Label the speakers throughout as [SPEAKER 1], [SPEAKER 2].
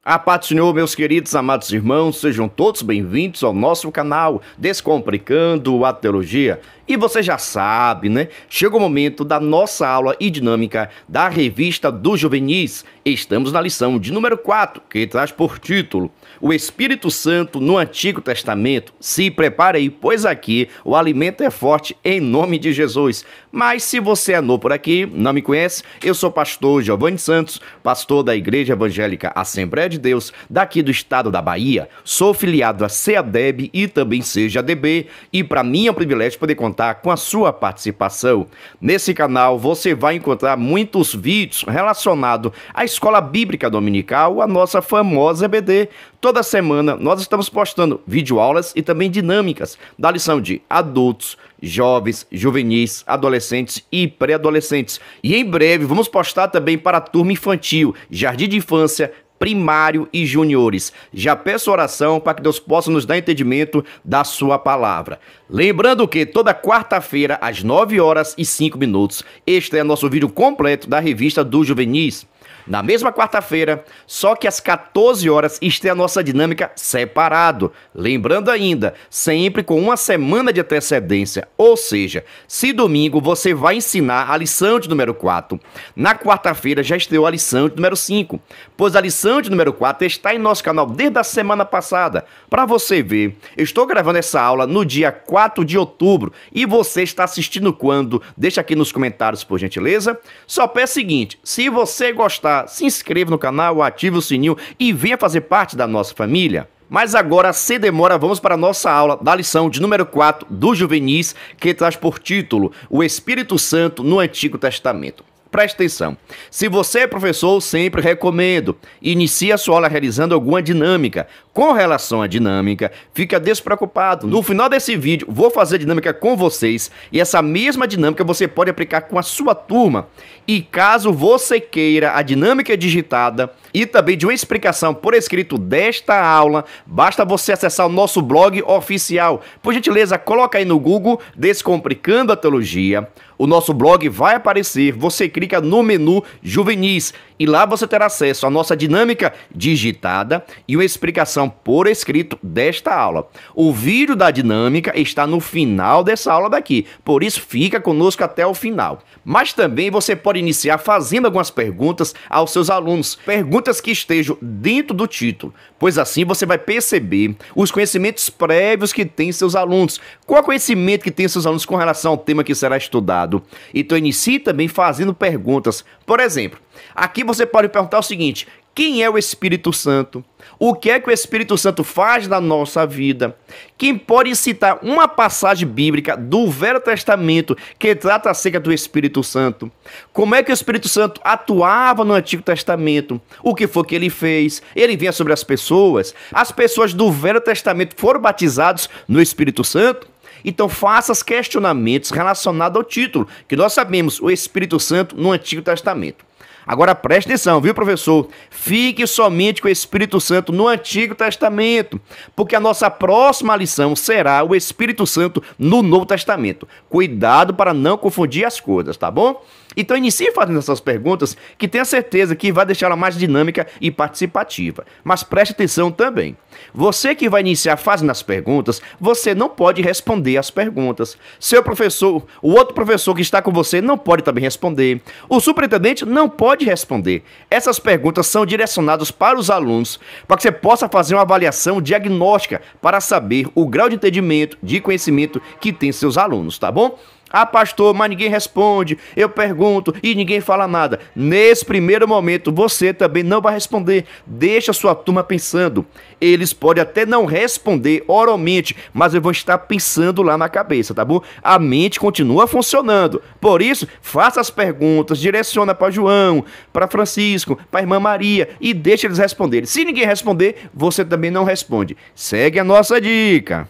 [SPEAKER 1] A paz do Senhor, meus queridos amados irmãos, sejam todos bem-vindos ao nosso canal Descomplicando a Teologia. E você já sabe, né? Chega o momento da nossa aula e dinâmica da Revista dos Juvenis. Estamos na lição de número 4, que traz por título O Espírito Santo no Antigo Testamento. Se prepare aí, pois aqui o alimento é forte em nome de Jesus. Mas se você é novo por aqui, não me conhece, eu sou pastor Giovanni Santos, pastor da Igreja Evangélica Assembleia de Deus, daqui do estado da Bahia. Sou filiado a CEADEB e também CEADB, e para mim é um privilégio poder contar com a sua participação. Nesse canal você vai encontrar muitos vídeos relacionados à Escola Bíblica Dominical, a nossa famosa EBD. Toda semana nós estamos postando videoaulas e também dinâmicas da lição de adultos, jovens, juvenis, adolescentes e pré-adolescentes. E em breve vamos postar também para a turma infantil, jardim de infância, primário e juniores. Já peço oração para que Deus possa nos dar entendimento da sua palavra. Lembrando que toda quarta-feira, às 9h05, este é nosso vídeo completo da Revista dos Juvenis. Na mesma quarta-feira, só que às 14h, está a nossa dinâmica separado. Lembrando ainda, sempre com uma semana de antecedência. Ou seja, se domingo você vai ensinar a lição de número 4, na quarta-feira já estreou a lição de número 5. Pois a lição de número 4 está em nosso canal desde a semana passada. Para você ver, eu estou gravando essa aula no dia 4 de outubro. E você está assistindo quando? Deixa aqui nos comentários, por gentileza. Só peço o seguinte, se você gostar, se inscreva no canal, ative o sininho e venha fazer parte da nossa família. Mas agora, sem demora, vamos para a nossa aula da lição de número 4 dos Juvenis, que traz por título O Espírito Santo no Antigo Testamento. Preste atenção. Se você é professor, sempre recomendo. Inicie a sua aula realizando alguma dinâmica. Com relação à dinâmica, fica despreocupado. No final desse vídeo, vou fazer dinâmica com vocês. E essa mesma dinâmica você pode aplicar com a sua turma. E caso você queira a dinâmica digitada e também de uma explicação por escrito desta aula, basta você acessar o nosso blog oficial. Por gentileza, coloca aí no Google Descomplicando a Teologia. O nosso blog vai aparecer, você clica no menu Juvenis e lá você terá acesso à nossa dinâmica digitada e uma explicação por escrito desta aula. O vídeo da dinâmica está no final dessa aula daqui, por isso fica conosco até o final. Mas também você pode iniciar fazendo algumas perguntas aos seus alunos, perguntas que estejam dentro do título, pois assim você vai perceber os conhecimentos prévios que têm seus alunos, qual conhecimento que tem seus alunos com relação ao tema que será estudado. Então inicie também fazendo perguntas. Por exemplo, aqui você pode perguntar o seguinte: quem é o Espírito Santo? O que é que o Espírito Santo faz na nossa vida? Quem pode citar uma passagem bíblica do Velho Testamento que trata acerca do Espírito Santo? Como é que o Espírito Santo atuava no Antigo Testamento? O que foi que ele fez? Ele vinha sobre as pessoas? As pessoas do Velho Testamento foram batizadas no Espírito Santo? Então faça os questionamentos relacionados ao título, que nós sabemos, o Espírito Santo no Antigo Testamento. Agora preste atenção, viu, professor? Fique somente com o Espírito Santo no Antigo Testamento, porque a nossa próxima lição será o Espírito Santo no Novo Testamento. Cuidado para não confundir as coisas, tá bom? Então inicie fazendo essas perguntas, que tenha certeza que vai deixá-la mais dinâmica e participativa. Mas preste atenção também. Você que vai iniciar fazendo as perguntas, você não pode responder as perguntas. Seu professor, o outro professor que está com você não pode também responder. O superintendente não pode responder. Essas perguntas são direcionadas para os alunos, para que você possa fazer uma avaliação diagnóstica para saber o grau de entendimento, de conhecimento que tem seus alunos, tá bom? Ah, pastor, mas ninguém responde, eu pergunto e ninguém fala nada. Nesse primeiro momento, você também não vai responder. Deixa a sua turma pensando. Eles podem até não responder oralmente, mas eu vou estar pensando lá na cabeça, tá bom? A mente continua funcionando. Por isso, faça as perguntas, direciona para João, para Francisco, para a irmã Maria e deixa eles responderem. Se ninguém responder, você também não responde. Segue a nossa dica.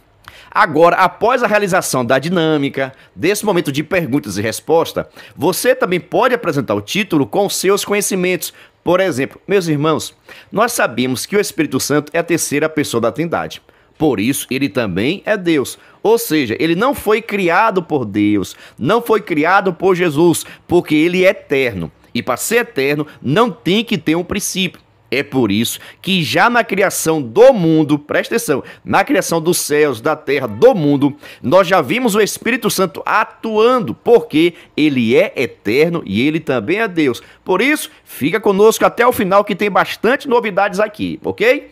[SPEAKER 1] Agora, após a realização da dinâmica, desse momento de perguntas e respostas, você também pode apresentar o título com os seus conhecimentos. Por exemplo, meus irmãos, nós sabemos que o Espírito Santo é a terceira pessoa da Trindade. Por isso, ele também é Deus. Ou seja, ele não foi criado por Deus, não foi criado por Jesus, porque ele é eterno. E para ser eterno, não tem que ter um princípio. É por isso que já na criação do mundo, presta atenção, na criação dos céus, da terra, do mundo, nós já vimos o Espírito Santo atuando, porque ele é eterno e ele também é Deus. Por isso, fica conosco até o final que tem bastante novidades aqui, ok?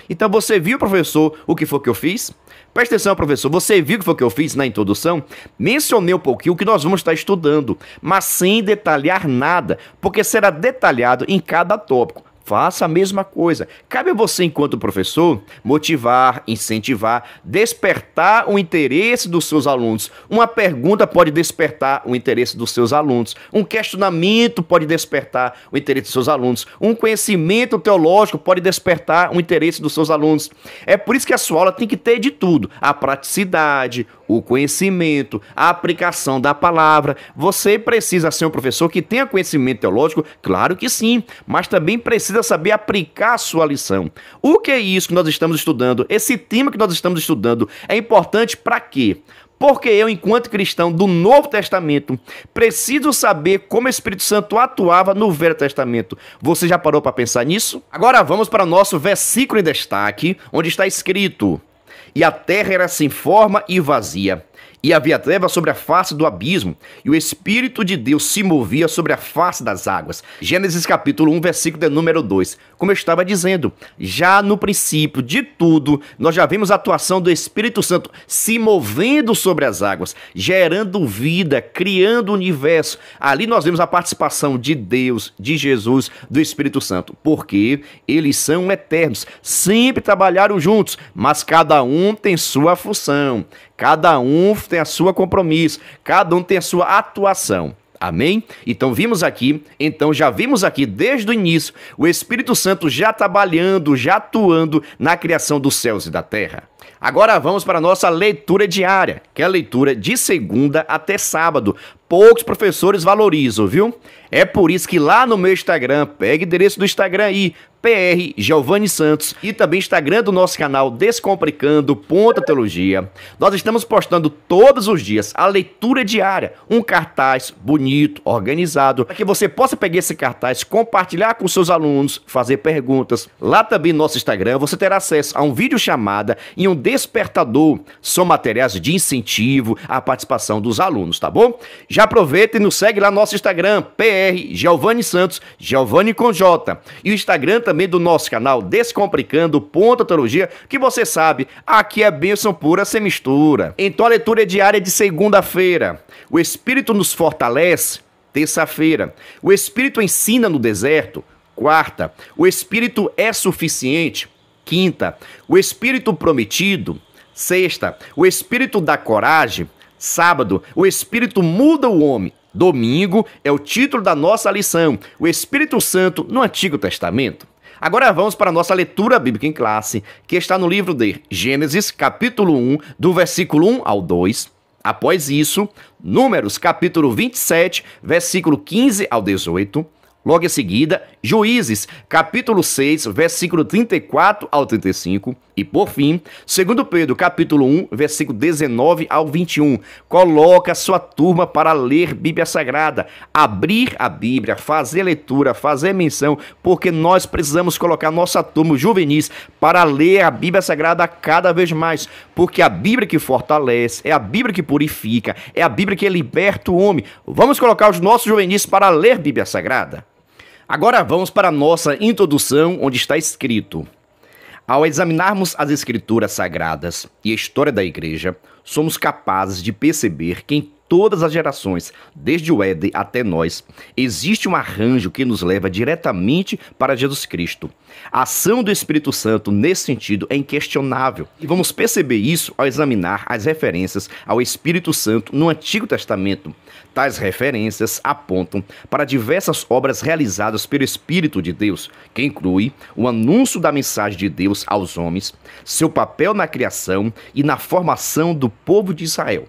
[SPEAKER 1] Então você viu, professor, o que foi que eu fiz? Presta atenção, professor, você viu o que foi que eu fiz na introdução? Mencionei um pouquinho o que nós vamos estar estudando, mas sem detalhar nada, porque será detalhado em cada tópico. Faça a mesma coisa. Cabe a você, enquanto professor, motivar, incentivar, despertar o interesse dos seus alunos. Uma pergunta pode despertar o interesse dos seus alunos. Um questionamento pode despertar o interesse dos seus alunos. Um conhecimento teológico pode despertar o interesse dos seus alunos. É por isso que a sua aula tem que ter de tudo. A praticidade, o conhecimento, a aplicação da palavra. Você precisa ser um professor que tenha conhecimento teológico? Claro que sim, mas também precisa saber aplicar a sua lição. O que é isso que nós estamos estudando? Esse tema que nós estamos estudando é importante para quê? Porque eu, enquanto cristão do Novo Testamento, preciso saber como o Espírito Santo atuava no Velho Testamento. Você já parou para pensar nisso? Agora vamos para o nosso versículo em destaque, onde está escrito: "E a terra era sem forma e vazia, e havia trevas sobre a face do abismo, e o Espírito de Deus se movia sobre a face das águas." Gênesis capítulo 1, versículo de número 2. Como eu estava dizendo, já no princípio de tudo, nós já vimos a atuação do Espírito Santo se movendo sobre as águas, gerando vida, criando o universo. Ali nós vemos a participação de Deus, de Jesus, do Espírito Santo, porque eles são eternos, sempre trabalharam juntos, mas cada um tem sua função. Cada um tem a sua compromisso, cada um tem a sua atuação. Amém? Então já vimos aqui desde o início o Espírito Santo já trabalhando, já atuando na criação dos céus e da terra. Agora vamos para a nossa leitura diária, que é a leitura de segunda até sábado. Poucos professores valorizam, viu? É por isso que lá no meu Instagram, pega o endereço do Instagram aí, PR Giovanni Santos, e também Instagram do nosso canal Descomplicando Teologia. Nós estamos postando todos os dias a leitura diária, um cartaz bonito, organizado, para que você possa pegar esse cartaz, compartilhar com seus alunos, fazer perguntas. Lá também no nosso Instagram você terá acesso a um vídeo chamada e um despertador. São materiais de incentivo à participação dos alunos, tá bom? Já aproveita e nos segue lá no nosso Instagram, PR Giovanni Santos, Giovanni com J. E o Instagram também do nosso canal Descomplicando Teologia, que você sabe, aqui é bênção pura sem mistura. Então a leitura é diária de segunda-feira. O Espírito nos fortalece, terça-feira. O Espírito ensina no deserto, quarta. O Espírito é suficiente, quinta. O Espírito prometido, sexta. O Espírito dá coragem, sábado. O Espírito muda o homem, domingo é o título da nossa lição, o Espírito Santo no Antigo Testamento. Agora vamos para a nossa leitura bíblica em classe, que está no livro de Gênesis, capítulo 1, do versículo 1 ao 2. Após isso, Números, capítulo 27, versículo 15 ao 18. Logo em seguida, Juízes, capítulo 6, versículo 34 ao 35. E por fim, 2 Pedro, capítulo 1, versículo 19 ao 21. Coloca a sua turma para ler Bíblia Sagrada, abrir a Bíblia, fazer leitura, fazer menção, porque nós precisamos colocar nossa turma juvenis para ler a Bíblia Sagrada cada vez mais, porque a Bíblia que fortalece, é a Bíblia que purifica, é a Bíblia que liberta o homem. Vamos colocar os nossos juvenis para ler Bíblia Sagrada. Agora vamos para a nossa introdução, onde está escrito: ao examinarmos as Escrituras Sagradas e a história da Igreja, somos capazes de perceber que em todas as gerações, desde o Éden até nós, existe um arranjo que nos leva diretamente para Jesus Cristo. A ação do Espírito Santo nesse sentido é inquestionável. E vamos perceber isso ao examinar as referências ao Espírito Santo no Antigo Testamento. Tais referências apontam para diversas obras realizadas pelo Espírito de Deus, que inclui o anúncio da mensagem de Deus aos homens, seu papel na criação e na formação do povo de Israel.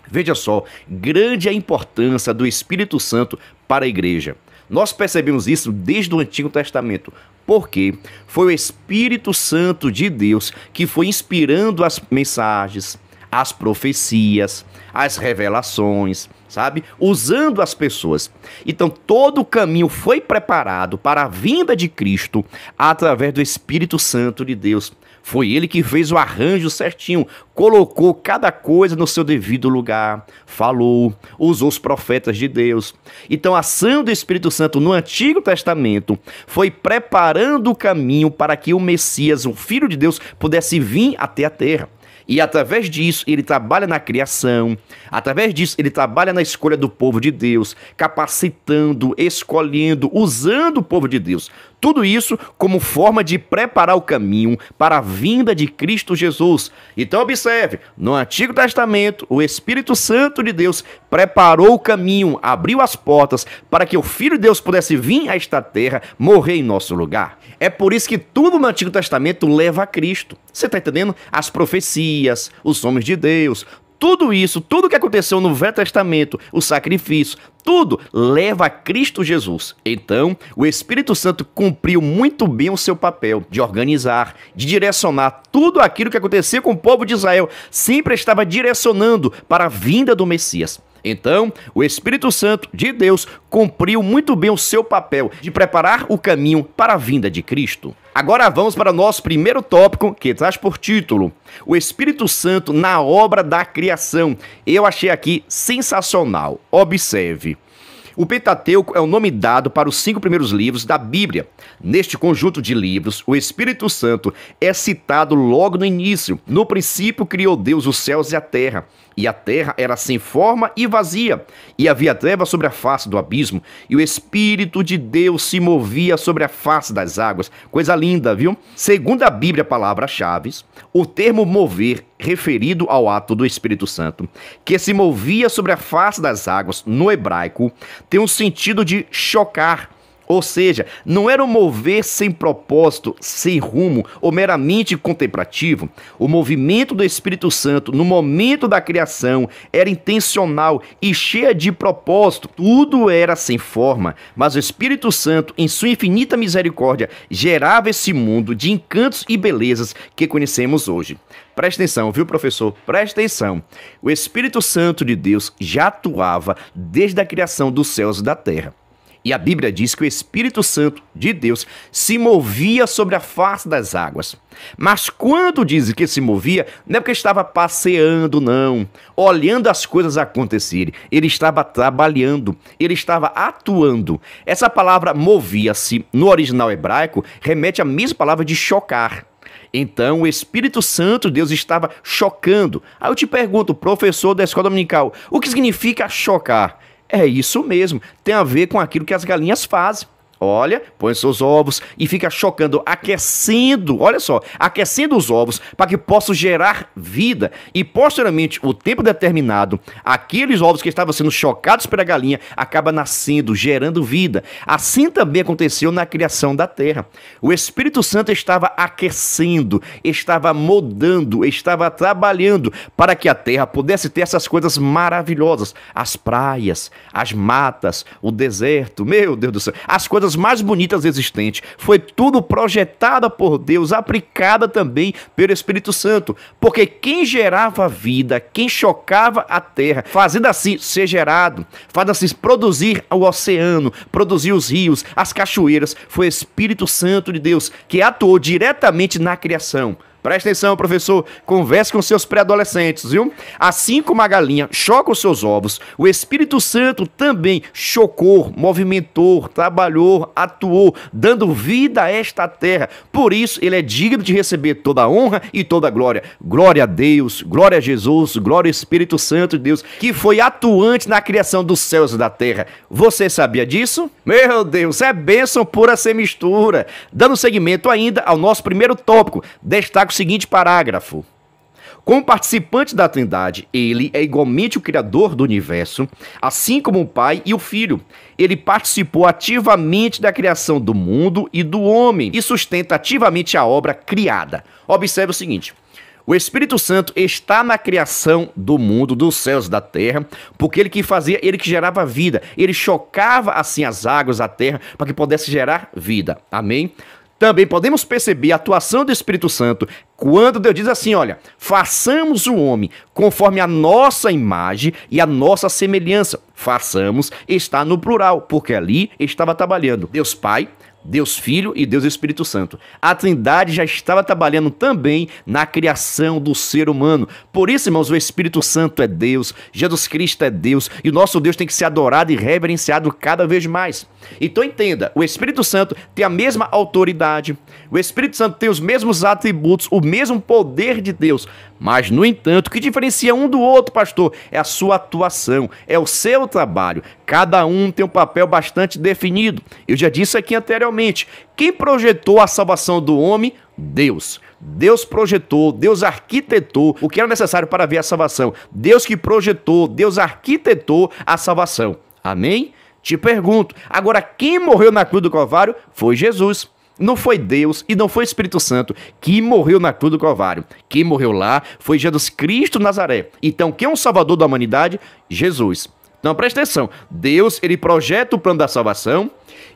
[SPEAKER 1] Veja só, grande é a importância do Espírito Santo para a igreja. Nós percebemos isso desde o Antigo Testamento, porque foi o Espírito Santo de Deus que foi inspirando as mensagens, as profecias, as revelações, sabe? Usando as pessoas. Então, todo o caminho foi preparado para a vinda de Cristo através do Espírito Santo de Deus. Foi ele que fez o arranjo certinho, colocou cada coisa no seu devido lugar, falou, usou os profetas de Deus. Então, a ação do Espírito Santo no Antigo Testamento foi preparando o caminho para que o Messias, o Filho de Deus, pudesse vir até a terra. E através disso, ele trabalha na criação, através disso, ele trabalha na escolha do povo de Deus, capacitando, escolhendo, usando o povo de Deus. Tudo isso como forma de preparar o caminho para a vinda de Cristo Jesus. Então observe, no Antigo Testamento, o Espírito Santo de Deus preparou o caminho, abriu as portas para que o Filho de Deus pudesse vir a esta terra, morrer em nosso lugar. É por isso que tudo no Antigo Testamento leva a Cristo. Você está entendendo? As profecias, os homens de Deus, tudo isso, tudo que aconteceu no Velho Testamento, o sacrifício, tudo leva a Cristo Jesus. Então, o Espírito Santo cumpriu muito bem o seu papel de organizar, de direcionar tudo aquilo que acontecia com o povo de Israel. Sempre estava direcionando para a vinda do Messias. Então, o Espírito Santo de Deus cumpriu muito bem o seu papel de preparar o caminho para a vinda de Cristo. Agora vamos para o nosso primeiro tópico, que traz por título o Espírito Santo na obra da criação. Eu achei aqui sensacional. Observe. O Pentateuco é o nome dado para os 5 primeiros livros da Bíblia. Neste conjunto de livros, o Espírito Santo é citado logo no início. No princípio criou Deus os céus e a terra era sem forma e vazia, e havia trevas sobre a face do abismo, e o Espírito de Deus se movia sobre a face das águas. Coisa linda, viu? Segundo a Bíblia, palavras-chave, o termo mover, referido ao ato do Espírito Santo, que se movia sobre a face das águas, no hebraico, tem um sentido de chocar. Ou seja, não era um mover sem propósito, sem rumo ou meramente contemplativo. O movimento do Espírito Santo no momento da criação era intencional e cheio de propósito. Tudo era sem forma, mas o Espírito Santo, em sua infinita misericórdia, gerava esse mundo de encantos e belezas que conhecemos hoje. Presta atenção, viu, professor? Presta atenção. O Espírito Santo de Deus já atuava desde a criação dos céus e da terra. E a Bíblia diz que o Espírito Santo de Deus se movia sobre a face das águas. Mas quando diz que se movia, não é porque estava passeando, não. Olhando as coisas acontecerem. Ele estava trabalhando, ele estava atuando. Essa palavra movia-se, no original hebraico, remete à mesma palavra de chocar. Então, o Espírito Santo de Deus estava chocando. Aí eu te pergunto, professor da escola dominical, o que significa chocar? É isso mesmo, tem a ver com aquilo que as galinhas fazem. Olha, põe seus ovos e fica chocando, aquecendo, olha só, aquecendo os ovos para que possam gerar vida. E posteriormente, o tempo determinado, aqueles ovos que estavam sendo chocados pela galinha acaba nascendo, gerando vida. Assim também aconteceu na criação da terra. O Espírito Santo estava aquecendo, estava moldando, estava trabalhando para que a terra pudesse ter essas coisas maravilhosas. As praias, as matas, o deserto, meu Deus do céu, as coisas mais bonitas existentes. Foi tudo projetada por Deus, aplicada também pelo Espírito Santo. Porque quem gerava a vida, quem chocava a terra, fazendo assim ser gerado, fazendo assim produzir o oceano, produzir os rios, as cachoeiras, foi o Espírito Santo de Deus que atuou diretamente na criação. Presta atenção, professor, converse com seus pré-adolescentes, viu? Assim como a galinha choca os seus ovos, o Espírito Santo também chocou, movimentou, trabalhou, atuou, dando vida a esta terra. Por isso, ele é digno de receber toda a honra e toda a glória. Glória a Deus, glória a Jesus, glória ao Espírito Santo de Deus, que foi atuante na criação dos céus e da terra. Você sabia disso? Meu Deus, é bênção pura sem mistura. Dando seguimento ainda ao nosso primeiro tópico, destaco o seguinte parágrafo. Como participante da Trindade, ele é igualmente o Criador do universo, assim como o Pai e o Filho. Ele participou ativamente da criação do mundo e do homem e sustenta ativamente a obra criada. Observe o seguinte. O Espírito Santo está na criação do mundo, dos céus e da terra, porque ele que fazia, ele que gerava vida. Ele chocava assim as águas, a terra, para que pudesse gerar vida. Amém? Também podemos perceber a atuação do Espírito Santo quando Deus diz assim, olha, façamos o homem conforme a nossa imagem e a nossa semelhança. Façamos está no plural, porque ali estava trabalhando Deus Pai, Deus Filho e Deus Espírito Santo. A Trindade já estava trabalhando também na criação do ser humano. Por isso, irmãos, o Espírito Santo é Deus, Jesus Cristo é Deus, e o nosso Deus tem que ser adorado e reverenciado cada vez mais. Então entenda, o Espírito Santo tem a mesma autoridade, o Espírito Santo tem os mesmos atributos, o mesmo poder de Deus, mas, no entanto, o que diferencia um do outro, pastor, é a sua atuação, é o seu trabalho. Cada um tem um papel bastante definido. Eu já disse aqui anteriormente, quem projetou a salvação do homem? Deus. Deus projetou, Deus arquitetou o que era necessário para ver a salvação. Deus que projetou, Deus arquitetou a salvação. Amém? Te pergunto, agora quem morreu na cruz do Calvário foi Jesus. Não foi Deus e não foi o Espírito Santo que morreu na cruz do Calvário. Quem morreu lá foi Jesus Cristo Nazaré. Então, quem é o Salvador da humanidade? Jesus. Então, presta atenção. Deus, ele projeta o plano da salvação.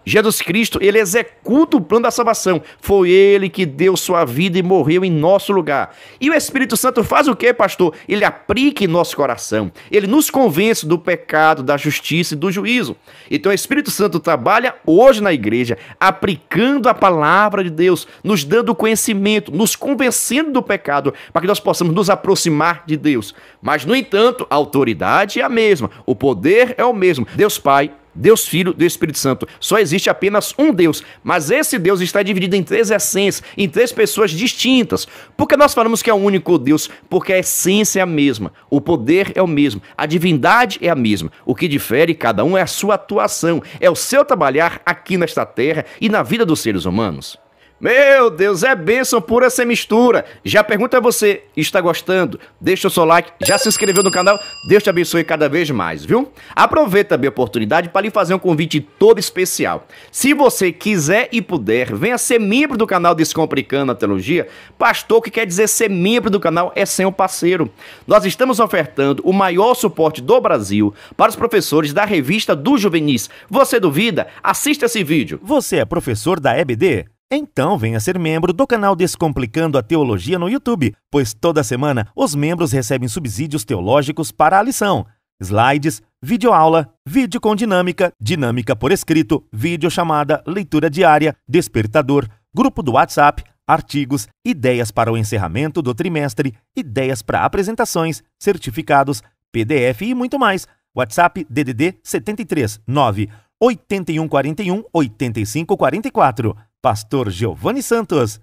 [SPEAKER 1] Jesus Cristo, ele executa o plano da salvação. Foi ele que deu sua vida e morreu em nosso lugar. E o Espírito Santo faz o quê, pastor? Ele aplica em nosso coração. Ele nos convence do pecado, da justiça e do juízo. Então o Espírito Santo trabalha hoje na igreja, aplicando a palavra de Deus, nos dando conhecimento, nos convencendo do pecado, para que nós possamos nos aproximar de Deus. Mas, no entanto, a autoridade é a mesma, o poder é o mesmo. Deus Pai, Deus Filho, Deus Espírito Santo. Só existe apenas um Deus, mas esse Deus está dividido em três essências, em três pessoas distintas. Por que nós falamos que é um único Deus? Porque a essência é a mesma, o poder é o mesmo, a divindade é a mesma. O que difere cada um é a sua atuação, é o seu trabalhar aqui nesta terra e na vida dos seres humanos. Meu Deus, é bênção pura sem mistura. Já pergunto a você, está gostando? Deixa o seu like, já se inscreveu no canal? Deus te abençoe cada vez mais, viu? Aproveita também a oportunidade para lhe fazer um convite todo especial. Se você quiser e puder, venha ser membro do canal Descomplicando a Teologia. Pastor, o que quer dizer ser membro do canal é ser um parceiro. Nós estamos ofertando o maior suporte do Brasil para os professores da revista do Juvenis. Você duvida? Assista esse vídeo.
[SPEAKER 2] Você é professor da EBD? Então venha ser membro do canal Descomplicando a Teologia no YouTube, pois toda semana os membros recebem subsídios teológicos para a lição, slides, videoaula, vídeo com dinâmica, dinâmica por escrito, videochamada, leitura diária, despertador, grupo do WhatsApp, artigos, ideias para o encerramento do trimestre, ideias para apresentações, certificados, PDF e muito mais. WhatsApp DDD 73 9 8141 8544. Pastor Giovanni Santos.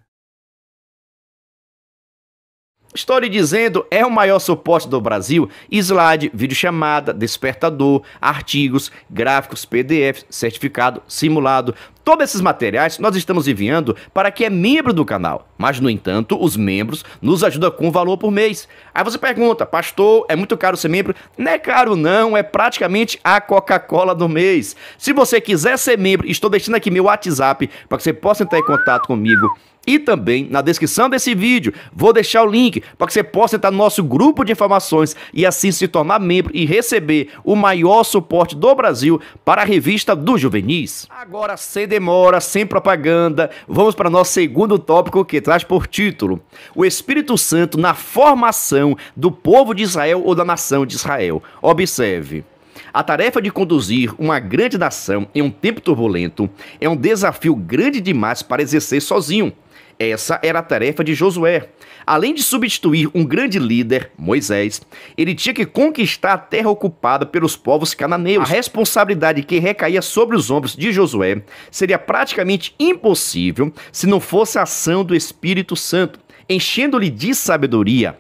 [SPEAKER 1] Estou lhe dizendo, é o maior suporte do Brasil. Slide, videochamada, despertador, artigos, gráficos, PDF, certificado, simulado. Todos esses materiais nós estamos enviando para quem é membro do canal. Mas, no entanto, os membros nos ajudam com valor por mês. Aí você pergunta, pastor, é muito caro ser membro? Não é caro não, é praticamente a Coca-Cola do mês. Se você quiser ser membro, estou deixando aqui meu WhatsApp para que você possa entrar em contato comigo. E também, na descrição desse vídeo, vou deixar o link para que você possa entrar no nosso grupo de informações e assim se tornar membro e receber o maior suporte do Brasil para a revista do Juvenis. Agora, sem demora, sem propaganda, vamos para o nosso segundo tópico que traz por título: o Espírito Santo na formação do povo de Israel ou da nação de Israel. Observe. A tarefa de conduzir uma grande nação em um tempo turbulento é um desafio grande demais para exercer sozinho. Essa era a tarefa de Josué. Além de substituir um grande líder, Moisés, ele tinha que conquistar a terra ocupada pelos povos cananeus. A responsabilidade que recaía sobre os ombros de Josué seria praticamente impossível se não fosse a ação do Espírito Santo, enchendo-lhe de sabedoria.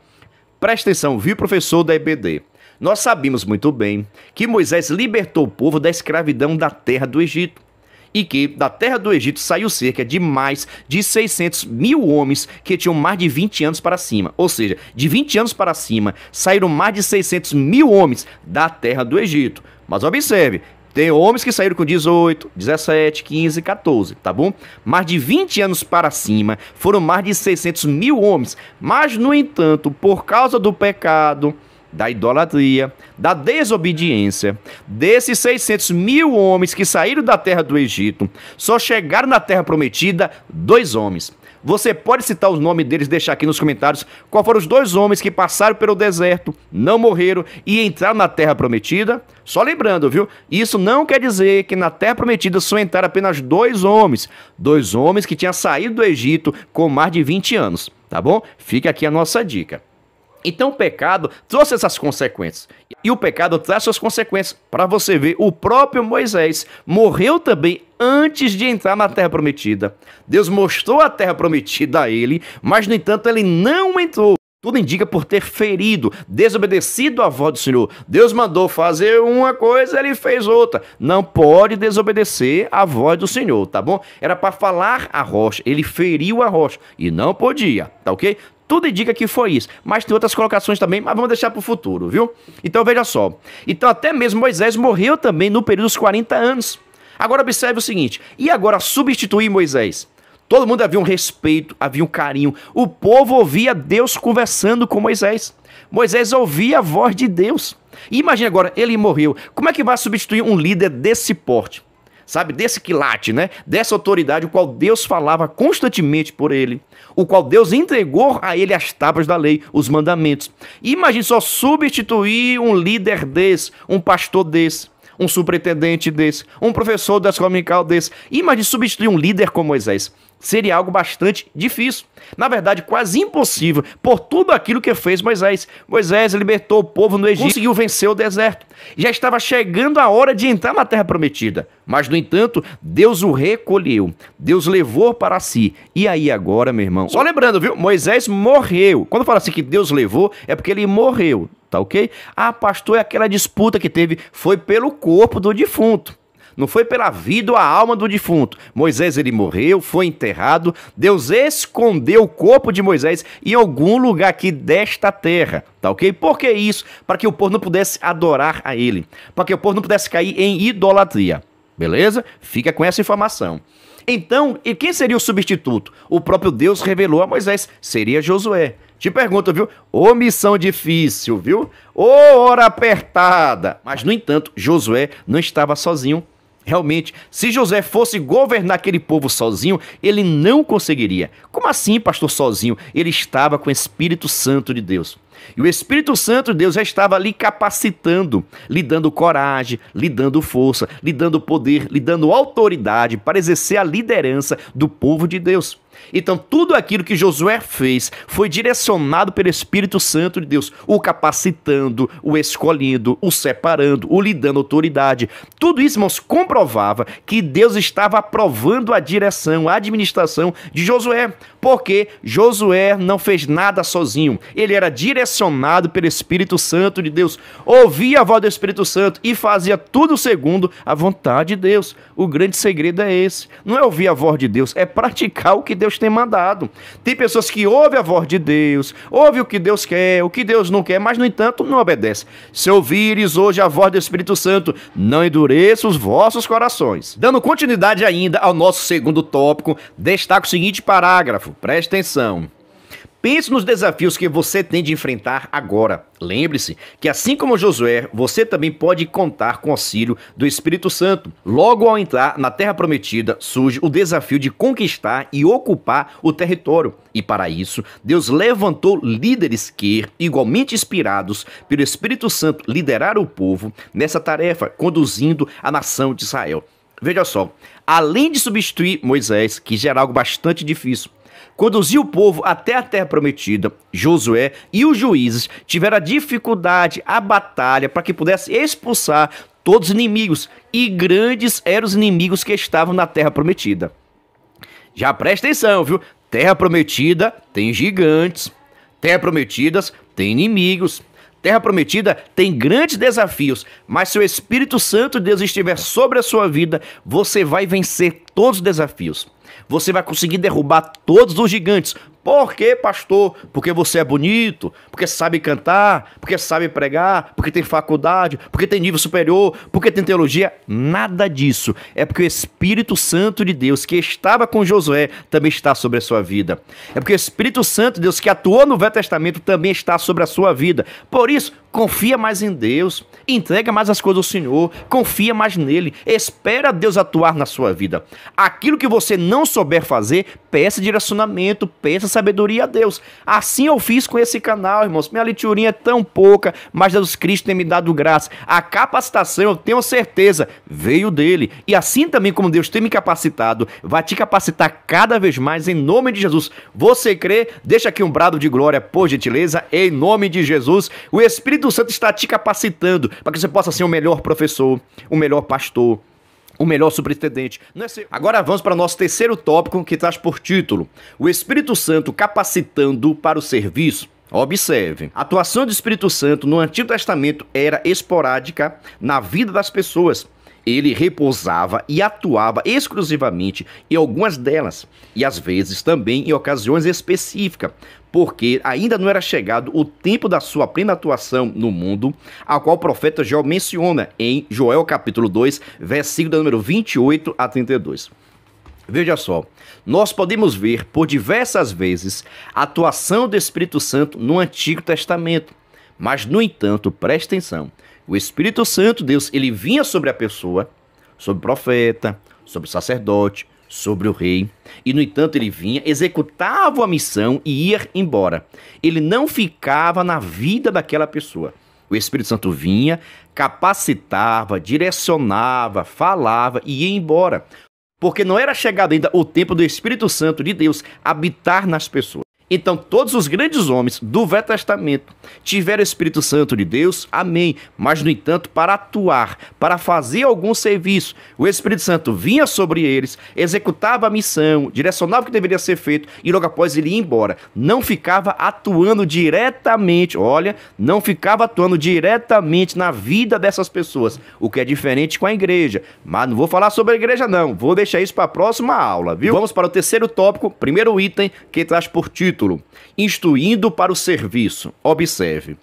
[SPEAKER 1] Presta atenção, viu, professor da EBD? Nós sabemos muito bem que Moisés libertou o povo da escravidão da terra do Egito. E que da terra do Egito saiu cerca de mais de 600 mil homens que tinham mais de 20 anos para cima. Ou seja, de 20 anos para cima, saíram mais de 600 mil homens da terra do Egito. Mas observe, tem homens que saíram com 18, 17, 15, 14, tá bom? Mais de 20 anos para cima, foram mais de 600 mil homens. Mas, no entanto, por causa do pecado, da idolatria, da desobediência. Desses 600 mil homens que saíram da terra do Egito, só chegaram na terra prometida 2 homens. Você pode citar os nomes deles, deixar aqui nos comentários qual foram os 2 homens que passaram pelo deserto, não morreram e entraram na terra prometida? Só lembrando, viu? Isso não quer dizer que na terra prometida só entraram apenas 2 homens. 2 homens que tinham saído do Egito com mais de 20 anos, tá bom? Fica aqui a nossa dica. Então o pecado trouxe essas consequências. E o pecado traz suas consequências. Para você ver, o próprio Moisés morreu também antes de entrar na terra prometida. Deus mostrou a terra prometida a ele, mas no entanto ele não entrou. Tudo indica por ter ferido, desobedecido à voz do Senhor. Deus mandou fazer uma coisa, ele fez outra. Não pode desobedecer à voz do Senhor, tá bom? Era para falar a rocha, ele feriu a rocha e não podia, tá ok? Tudo indica que foi isso, mas tem outras colocações também, mas vamos deixar para o futuro, viu? Então veja só, então até mesmo Moisés morreu também no período dos 40 anos. Agora observe o seguinte, e agora substituir Moisés? Todo mundo havia um respeito, havia um carinho, o povo ouvia Deus conversando com Moisés. Moisés ouvia a voz de Deus. E imagine agora, ele morreu, como é que vai substituir um líder desse porte? Sabe, desse quilate, né? Dessa autoridade, o qual Deus falava constantemente por ele, o qual Deus entregou a ele as tábuas da lei, os mandamentos. E imagine só substituir um líder desse, um pastor desse, um superintendente desse, um professor da escola dominical desse. Imagine substituir um líder como Moisés. Seria algo bastante difícil. Na verdade, quase impossível, por tudo aquilo que fez Moisés. Moisés libertou o povo no Egito, conseguiu vencer o deserto. Já estava chegando a hora de entrar na terra prometida. Mas, no entanto, Deus o recolheu. Deus levou para si. E aí agora, meu irmão? Só lembrando, viu? Moisés morreu. Quando fala assim que Deus levou, é porque ele morreu. Tá ok? Ah, pastor, é aquela disputa que teve. Foi pelo corpo do defunto. Não foi pela vida ou a alma do defunto. Moisés, ele morreu, foi enterrado. Deus escondeu o corpo de Moisés em algum lugar aqui desta terra. Tá ok? Por que isso? Para que o povo não pudesse adorar a ele. Para que o povo não pudesse cair em idolatria. Beleza? Fica com essa informação. Então, e quem seria o substituto? O próprio Deus revelou a Moisés. Seria Josué. Te pergunto, viu? Ô missão difícil, viu? Ô hora apertada. Mas, no entanto, Josué não estava sozinho. Realmente, se Josué fosse governar aquele povo sozinho, ele não conseguiria. Como assim, pastor, sozinho? Ele estava com o Espírito Santo de Deus. E o Espírito Santo de Deus já estava lhe capacitando, lhe dando coragem, lhe dando força, lhe dando poder, lhe dando autoridade para exercer a liderança do povo de Deus. Então, tudo aquilo que Josué fez foi direcionado pelo Espírito Santo de Deus, o capacitando, o escolhendo, o separando, o lhe dando autoridade. Tudo isso, irmãos, comprovava que Deus estava aprovando a direção, a administração de Josué, porque Josué não fez nada sozinho. Ele era direcionado pelo Espírito Santo de Deus, ouvia a voz do Espírito Santo e fazia tudo segundo a vontade de Deus. O grande segredo é esse. Não é ouvir a voz de Deus, é praticar o que Deus tem mandado. Tem pessoas que ouvem a voz de Deus, ouvem o que Deus quer, o que Deus não quer, mas no entanto não obedece. Se ouvires hoje a voz do Espírito Santo, não endureça os vossos corações. Dando continuidade ainda ao nosso segundo tópico, destaco o seguinte parágrafo, preste atenção. Pense nos desafios que você tem de enfrentar agora. Lembre-se que, assim como Josué, você também pode contar com o auxílio do Espírito Santo. Logo ao entrar na Terra Prometida, surge o desafio de conquistar e ocupar o território. E para isso, Deus levantou líderes que, igualmente inspirados pelo Espírito Santo, lideraram o povo nessa tarefa, conduzindo a nação de Israel. Veja só, além de substituir Moisés, que já era algo bastante difícil, conduziu o povo até a terra prometida, Josué e os juízes tiveram a dificuldade, a batalha, para que pudesse expulsar todos os inimigos, e grandes eram os inimigos que estavam na terra prometida. Já presta atenção, viu? Terra prometida tem gigantes, terra prometidas tem inimigos, terra prometida tem grandes desafios, mas se o Espírito Santo de Deus estiver sobre a sua vida, você vai vencer todos os desafios. Você vai conseguir derrubar todos os gigantes. Por quê, pastor? Porque você é bonito, porque sabe cantar, porque sabe pregar, porque tem faculdade, porque tem nível superior, porque tem teologia. Nada disso. É porque o Espírito Santo de Deus que estava com Josué também está sobre a sua vida. É porque o Espírito Santo de Deus que atuou no Velho Testamento também está sobre a sua vida. Por isso, confia mais em Deus, entrega mais as coisas ao Senhor, confia mais nele, espera Deus atuar na sua vida. Aquilo que você não souber fazer, peça direcionamento, peça sabedoria a Deus. Assim eu fiz com esse canal, irmãos. Minha leiturinha é tão pouca, mas Jesus Cristo tem me dado graça. A capacitação, eu tenho certeza, veio dele. E assim também como Deus tem me capacitado, vai te capacitar cada vez mais em nome de Jesus. Você crê? Deixa aqui um brado de glória, por gentileza, em nome de Jesus. O Espírito Santo está te capacitando para que você possa ser o melhor professor, o melhor pastor, o melhor superintendente. Agora vamos para o nosso terceiro tópico, que traz por título: o Espírito Santo capacitando para o serviço. Observe, a atuação do Espírito Santo no Antigo Testamento era esporádica na vida das pessoas. Ele repousava e atuava exclusivamente em algumas delas, e às vezes também em ocasiões específicas, porque ainda não era chegado o tempo da sua plena atuação no mundo, a qual o profeta Joel menciona em Joel capítulo 2, versículo número 28 a 32. Veja só, nós podemos ver por diversas vezes a atuação do Espírito Santo no Antigo Testamento, mas, no entanto, preste atenção, o Espírito Santo, Deus, ele vinha sobre a pessoa, sobre o profeta, sobre o sacerdote, sobre o rei, e no entanto ele vinha, executava a missão e ia embora. Ele não ficava na vida daquela pessoa. O Espírito Santo vinha, capacitava, direcionava, falava e ia embora. Porque não era chegado ainda o tempo do Espírito Santo de Deus habitar nas pessoas. Então, todos os grandes homens do Velho Testamento tiveram o Espírito Santo de Deus, amém. Mas, no entanto, para atuar, para fazer algum serviço, o Espírito Santo vinha sobre eles, executava a missão, direcionava o que deveria ser feito e logo após ele ia embora. Não ficava atuando diretamente, não ficava atuando diretamente na vida dessas pessoas, o que é diferente com a igreja. Mas não vou falar sobre a igreja não, vou deixar isso para a próxima aula, viu? Vamos para o terceiro tópico, primeiro item que traz por título: instruindo para o serviço. Observe.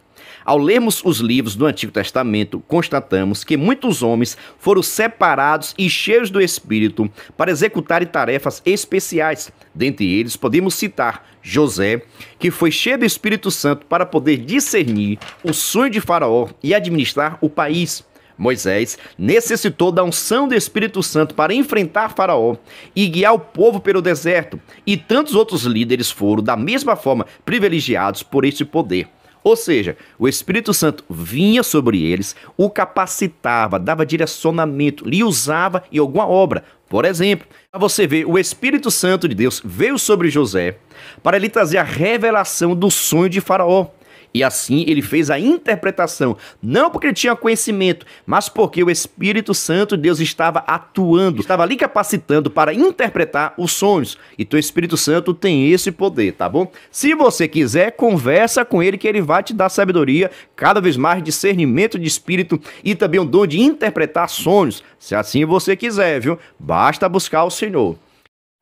[SPEAKER 1] Ao lermos os livros do Antigo Testamento, constatamos que muitos homens foram separados e cheios do Espírito para executarem tarefas especiais. Dentre eles, podemos citar José, que foi cheio do Espírito Santo para poder discernir o sonho de Faraó e administrar o país. Moisés necessitou da unção do Espírito Santo para enfrentar Faraó e guiar o povo pelo deserto, e tantos outros líderes foram, da mesma forma, privilegiados por esse poder. Ou seja, o Espírito Santo vinha sobre eles, o capacitava, dava direcionamento, lhe usava em alguma obra. Por exemplo, para você ver, o Espírito Santo de Deus veio sobre José para lhe trazer a revelação do sonho de Faraó. E assim ele fez a interpretação, não porque ele tinha conhecimento, mas porque o Espírito Santo de Deus estava atuando, estava ali capacitando para interpretar os sonhos. Então o Espírito Santo tem esse poder, tá bom? Se você quiser, conversa com ele que ele vai te dar sabedoria, cada vez mais discernimento de espírito e também o dom de interpretar sonhos, se assim você quiser, viu? Basta buscar o Senhor.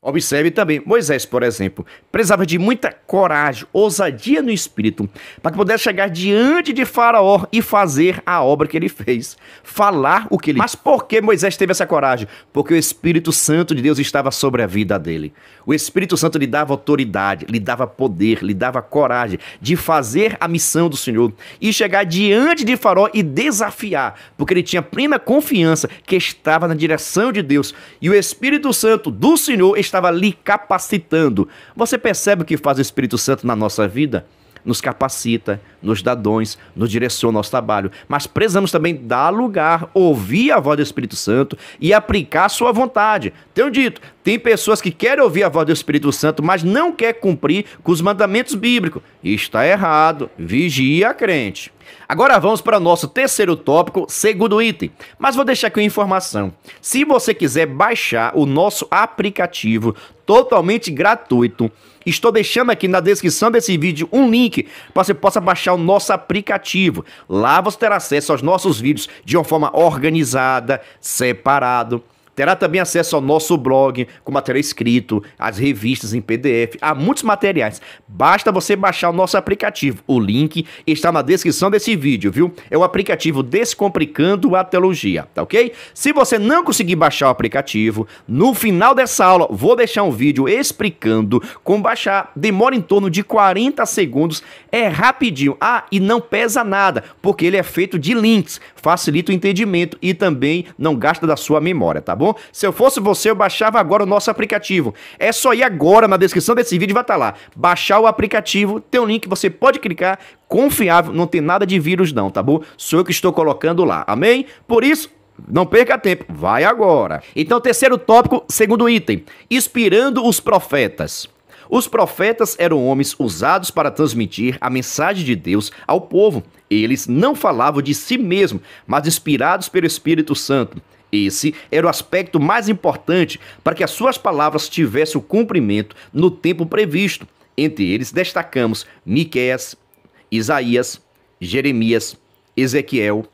[SPEAKER 1] Observe também, Moisés, por exemplo, precisava de muita coragem, ousadia no espírito, para que pudesse chegar diante de Faraó e fazer a obra que ele fez, falar o que ele... Mas por que Moisés teve essa coragem? Porque o Espírito Santo de Deus estava sobre a vida dele. O Espírito Santo lhe dava autoridade, lhe dava poder, lhe dava coragem de fazer a missão do Senhor e chegar diante de Faraó e desafiar, porque ele tinha plena confiança que estava na direção de Deus e o Espírito Santo do Senhor estava lhe capacitando. Você percebe o que faz o Espírito Santo na nossa vida? Nos capacita, nos dá dons, nos direciona o nosso trabalho. Mas precisamos também dar lugar, ouvir a voz do Espírito Santo e aplicar a sua vontade. Tenho dito, tem pessoas que querem ouvir a voz do Espírito Santo, mas não quer cumprir com os mandamentos bíblicos. Está errado. Vigia, crente. Agora vamos para o nosso terceiro tópico, segundo item. Mas vou deixar aqui uma informação. Se você quiser baixar o nosso aplicativo totalmente gratuito, estou deixando aqui na descrição desse vídeo um link para você possa baixar o nosso aplicativo. Lá você terá acesso aos nossos vídeos de uma forma organizada, separado. Terá também acesso ao nosso blog, com material escrito, as revistas em PDF, há muitos materiais. Basta você baixar o nosso aplicativo. O link está na descrição desse vídeo, viu? É o aplicativo Descomplicando a Teologia, tá ok? Se você não conseguir baixar o aplicativo, no final dessa aula vou deixar um vídeo explicando como baixar. Demora em torno de 40 segundos, é rapidinho. Ah, e não pesa nada, porque ele é feito de links, facilita o entendimento e também não gasta da sua memória, tá bom? Se eu fosse você, eu baixava agora o nosso aplicativo. É só ir agora na descrição desse vídeo, vai estar lá. Baixar o aplicativo, tem um link, você pode clicar, confiável, não tem nada de vírus não, tá bom? Sou eu que estou colocando lá, amém? Por isso, não perca tempo, vai agora. Então, terceiro tópico, segundo item, inspirando os profetas. Os profetas eram homens usados para transmitir a mensagem de Deus ao povo. Eles não falavam de si mesmos, mas inspirados pelo Espírito Santo. Esse era o aspecto mais importante para que as suas palavras tivessem o cumprimento no tempo previsto. Entre eles destacamos Miqueias, Isaías, Jeremias, Ezequiel,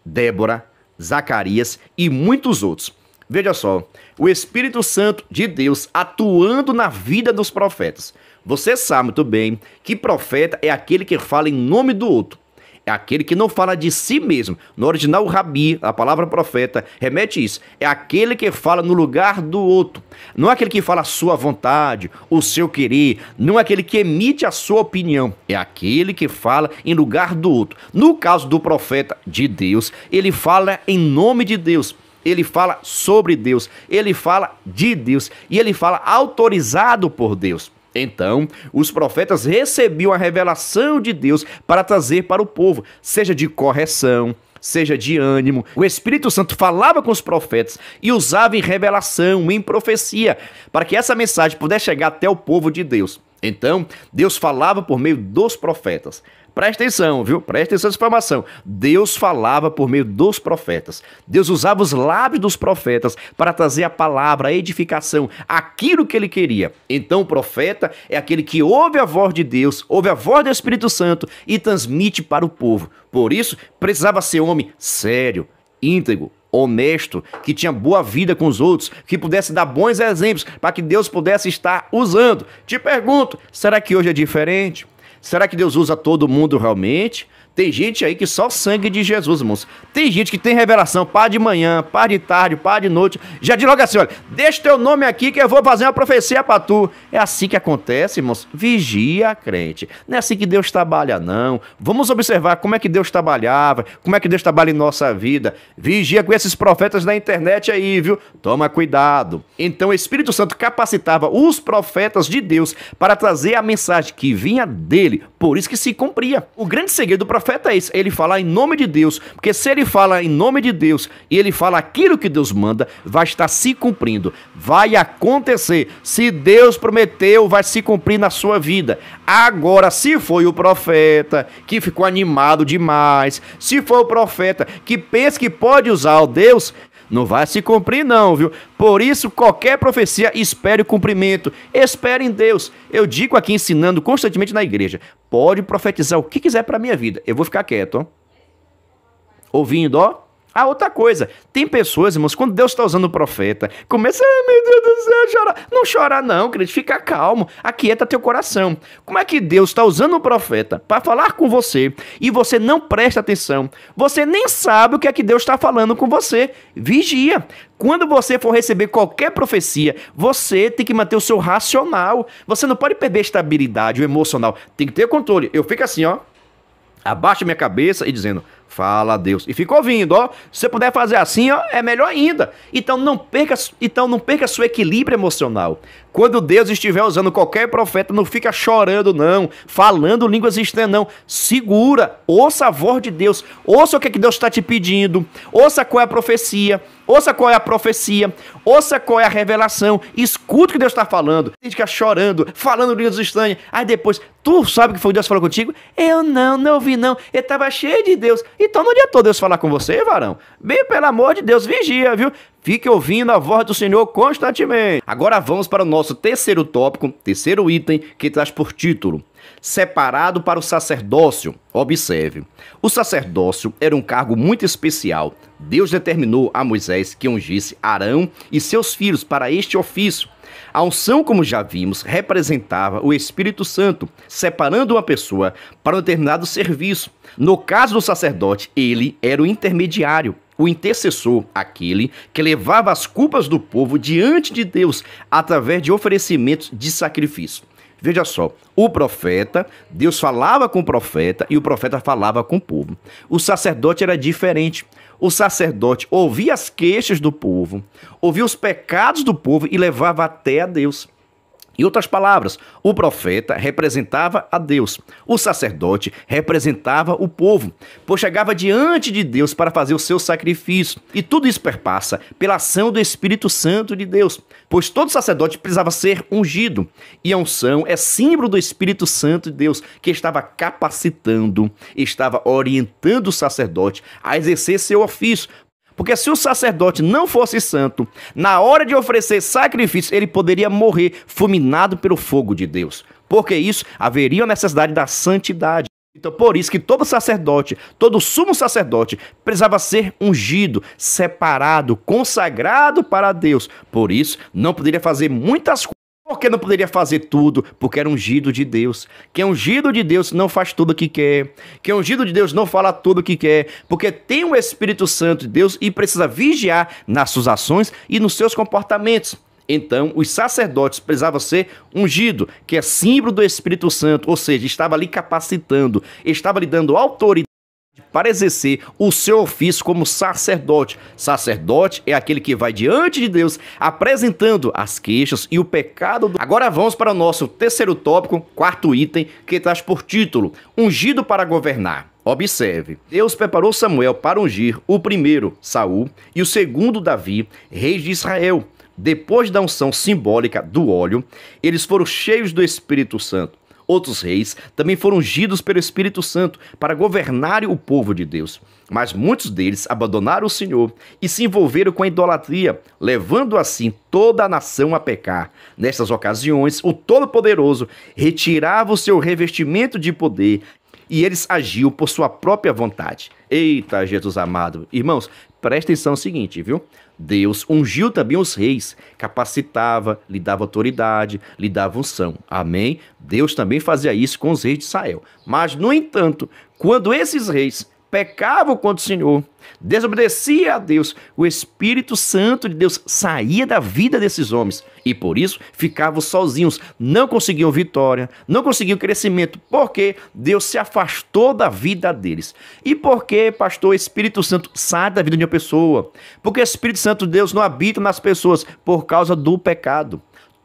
[SPEAKER 1] Débora, Zacarias e muitos outros. Veja só, o Espírito Santo de Deus atuando na vida dos profetas. Você sabe muito bem que profeta é aquele que fala em nome do outro. É aquele que não fala de si mesmo. No original, o rabi, a palavra profeta, remete isso. É aquele que fala no lugar do outro. Não é aquele que fala a sua vontade, o seu querer. Não é aquele que emite a sua opinião. É aquele que fala em lugar do outro. No caso do profeta de Deus, ele fala em nome de Deus. Ele fala sobre Deus. Ele fala de Deus. E ele fala autorizado por Deus. Então, os profetas recebiam a revelação de Deus para trazer para o povo, seja de correção, seja de ânimo. O Espírito Santo falava com os profetas e usava em revelação, em profecia, para que essa mensagem pudesse chegar até o povo de Deus. Então, Deus falava por meio dos profetas. Presta atenção, viu? Presta atenção nessa informação. Deus falava por meio dos profetas. Deus usava os lábios dos profetas para trazer a palavra, a edificação, aquilo que ele queria. Então o profeta é aquele que ouve a voz de Deus, ouve a voz do Espírito Santo e transmite para o povo. Por isso, precisava ser homem sério, íntegro, honesto, que tinha boa vida com os outros, que pudesse dar bons exemplos para que Deus pudesse estar usando. Te pergunto, será que hoje é diferente? Será que Deus usa todo mundo realmente? Tem gente aí que só sangue de Jesus, irmãos. Tem gente que tem revelação, pá de manhã, pá de tarde, pá de noite. Já diz logo assim, olha, deixa teu nome aqui que eu vou fazer uma profecia pra tu. É assim que acontece, irmãos. Vigia, crente. Não é assim que Deus trabalha, não. Vamos observar como é que Deus trabalhava, como é que Deus trabalha em nossa vida. Vigia com esses profetas da internet aí, viu? Toma cuidado. Então o Espírito Santo capacitava os profetas de Deus para trazer a mensagem que vinha dele. Por isso que se cumpria. O grande segredo do profeta é isso, ele falar em nome de Deus, porque se ele fala em nome de Deus e ele fala aquilo que Deus manda, vai estar se cumprindo, vai acontecer. Se Deus prometeu, vai se cumprir na sua vida. Agora, se foi o profeta que ficou animado demais, se foi o profeta que pensa que pode usar o Deus, não vai se cumprir não, viu? Por isso, qualquer profecia, espere o cumprimento. Espere em Deus. Eu digo aqui, ensinando constantemente na igreja. Pode profetizar o que quiser para a minha vida. Eu vou ficar quieto, ó. Ouvindo, ó. Ah, outra coisa, tem pessoas, irmãos, quando Deus está usando o profeta, começa, meu Deus do céu, chorar. Não chora não, querido, fica calmo, aquieta teu coração. Como é que Deus está usando o profeta para falar com você e você não presta atenção? Você nem sabe o que é que Deus está falando com você. Vigia. Quando você for receber qualquer profecia, você tem que manter o seu racional. Você não pode perder a estabilidade, o emocional. Tem que ter controle. Eu fico assim, ó. Abaixo a minha cabeça e dizendo, fala a Deus. E fica ouvindo, ó. Se você puder fazer assim, ó, é melhor ainda. Então não perca seu equilíbrio emocional. Quando Deus estiver usando qualquer profeta, não fica chorando, não. Falando línguas estranhas, não. Segura. Ouça a voz de Deus. Ouça o que Deus está te pedindo. Ouça qual é a profecia. Ouça qual é a profecia. Ouça qual é a revelação. Escuta o que Deus está falando. Tem que ficar chorando, falando línguas estranhas. Aí depois, tu sabe que foi Deus que falou contigo? Eu não ouvi não. Eu estava cheio de Deus. Então não adiantou Deus falar com você, varão. Bem, pelo amor de Deus, vigia, viu? Fique ouvindo a voz do Senhor constantemente. Agora vamos para o nosso terceiro tópico, terceiro item, que traz por título: separado para o sacerdócio. Observe, o sacerdócio era um cargo muito especial. Deus determinou a Moisés que ungisse Arão e seus filhos para este ofício. A unção, como já vimos, representava o Espírito Santo, separando uma pessoa para um determinado serviço. No caso do sacerdote, ele era o intermediário, o intercessor, aquele que levava as culpas do povo diante de Deus através de oferecimentos de sacrifício. Veja só, o profeta, Deus falava com o profeta e o profeta falava com o povo. O sacerdote era diferente. O sacerdote ouvia as queixas do povo, ouvia os pecados do povo e levava até a Deus. Em outras palavras, o profeta representava a Deus, o sacerdote representava o povo, pois chegava diante de Deus para fazer o seu sacrifício. E tudo isso perpassa pela ação do Espírito Santo de Deus, pois todo sacerdote precisava ser ungido. E a unção é símbolo do Espírito Santo de Deus, que estava capacitando, estava orientando o sacerdote a exercer seu ofício. Porque se o sacerdote não fosse santo, na hora de oferecer sacrifício, ele poderia morrer fulminado pelo fogo de Deus. Porque isso haveria a necessidade da santidade. Então, por isso que todo sacerdote, todo sumo sacerdote, precisava ser ungido, separado, consagrado para Deus. Por isso, não poderia fazer muitas coisas. Porque não poderia fazer tudo, porque era ungido de Deus. Quem é ungido de Deus não faz tudo o que quer. Quem é ungido de Deus não fala tudo o que quer, porque tem o Espírito Santo de Deus e precisa vigiar nas suas ações e nos seus comportamentos. Então, os sacerdotes precisavam ser ungidos, que é símbolo do Espírito Santo, ou seja, estava ali capacitando, estava lhe dando autoridade para exercer o seu ofício como sacerdote. Sacerdote é aquele que vai diante de Deus apresentando as queixas e o pecado. Agora vamos para o nosso terceiro tópico, quarto item, que traz por título: ungido para governar. Observe, Deus preparou Samuel para ungir o primeiro, Saul, e o segundo, Davi, reis de Israel. Depois da unção simbólica do óleo, eles foram cheios do Espírito Santo. Outros reis também foram ungidos pelo Espírito Santo para governarem o povo de Deus. Mas muitos deles abandonaram o Senhor e se envolveram com a idolatria, levando assim toda a nação a pecar. Nessas ocasiões, o Todo-Poderoso retirava o seu revestimento de poder e eles agiam por sua própria vontade. Eita, Jesus amado! Irmãos, presta atenção no seguinte, viu? Deus ungiu também os reis, capacitava, lhe dava autoridade, lhe dava unção. Amém? Deus também fazia isso com os reis de Israel. Mas, no entanto, quando esses reis pecavam contra o Senhor, desobedecia a Deus, o Espírito Santo de Deus saía da vida desses homens e por isso ficavam sozinhos, não conseguiam vitória, não conseguiam crescimento, porque Deus se afastou da vida deles. E por que, pastor, o Espírito Santo sai da vida de uma pessoa? Porque o Espírito Santo de Deus não habita nas pessoas por causa do pecado.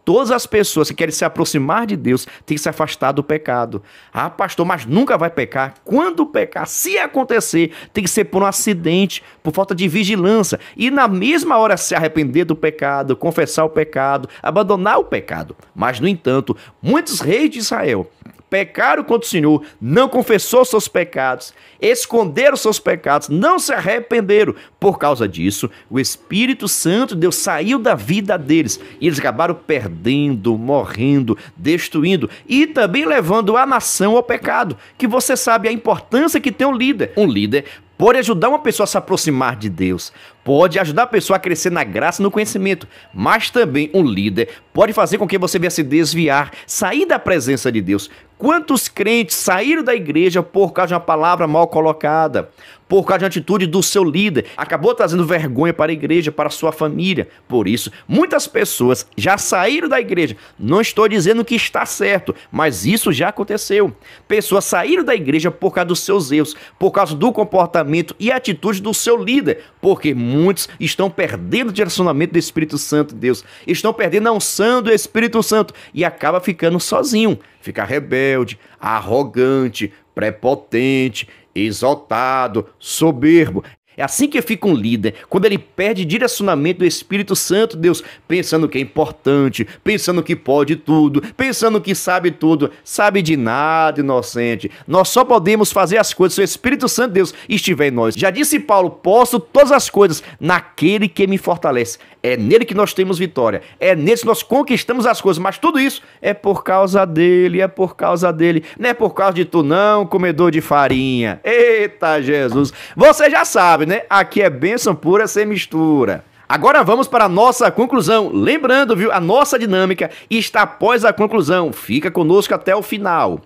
[SPEAKER 1] Todas as pessoas que querem se aproximar de Deus têm que se afastar do pecado. Ah, pastor, mas nunca vai pecar. Quando pecar, se acontecer, tem que ser por um acidente, por falta de vigilância. E na mesma hora se arrepender do pecado, confessar o pecado, abandonar o pecado. Mas, no entanto, muitos reis de Israel pecaram contra o Senhor, não confessou seus pecados, esconderam seus pecados, não se arrependeram. Por causa disso, o Espírito Santo de Deus saiu da vida deles e eles acabaram perdendo, morrendo, destruindo e também levando a nação ao pecado. Que você sabe a importância que tem um líder. Um líder pode ajudar uma pessoa a se aproximar de Deus, pode ajudar a pessoa a crescer na graça e no conhecimento, mas também um líder pode fazer com que você venha se desviar, sair da presença de Deus. Quantos crentes saíram da igreja por causa de uma palavra mal colocada, por causa de uma atitude do seu líder, acabou trazendo vergonha para a igreja, para a sua família. Por isso, muitas pessoas já saíram da igreja. Não estou dizendo que está certo, mas isso já aconteceu. Pessoas saíram da igreja por causa dos seus erros, por causa do comportamento e atitude do seu líder, porque muitos estão perdendo o direcionamento do Espírito Santo de Deus, estão perdendo a unção do Espírito Santo e acaba ficando sozinho, fica rebelde, arrogante, prepotente, exaltado, soberbo. É assim que fica um líder, quando ele perde direcionamento do Espírito Santo, Deus, pensando que é importante, pensando que pode tudo, pensando que sabe tudo. Sabe de nada, inocente. Nós só podemos fazer as coisas se o Espírito Santo, Deus, estiver em nós. Já disse Paulo, posso todas as coisas naquele que me fortalece. É nele que nós temos vitória, é nele que nós conquistamos as coisas, mas tudo isso é por causa dele, é por causa dele. Não é por causa de tu não, comedor de farinha. Eita Jesus, você já sabe, né? Aqui é bênção pura sem mistura. Agora vamos para a nossa conclusão. Lembrando, viu, a nossa dinâmica está após a conclusão. Fica conosco até o final.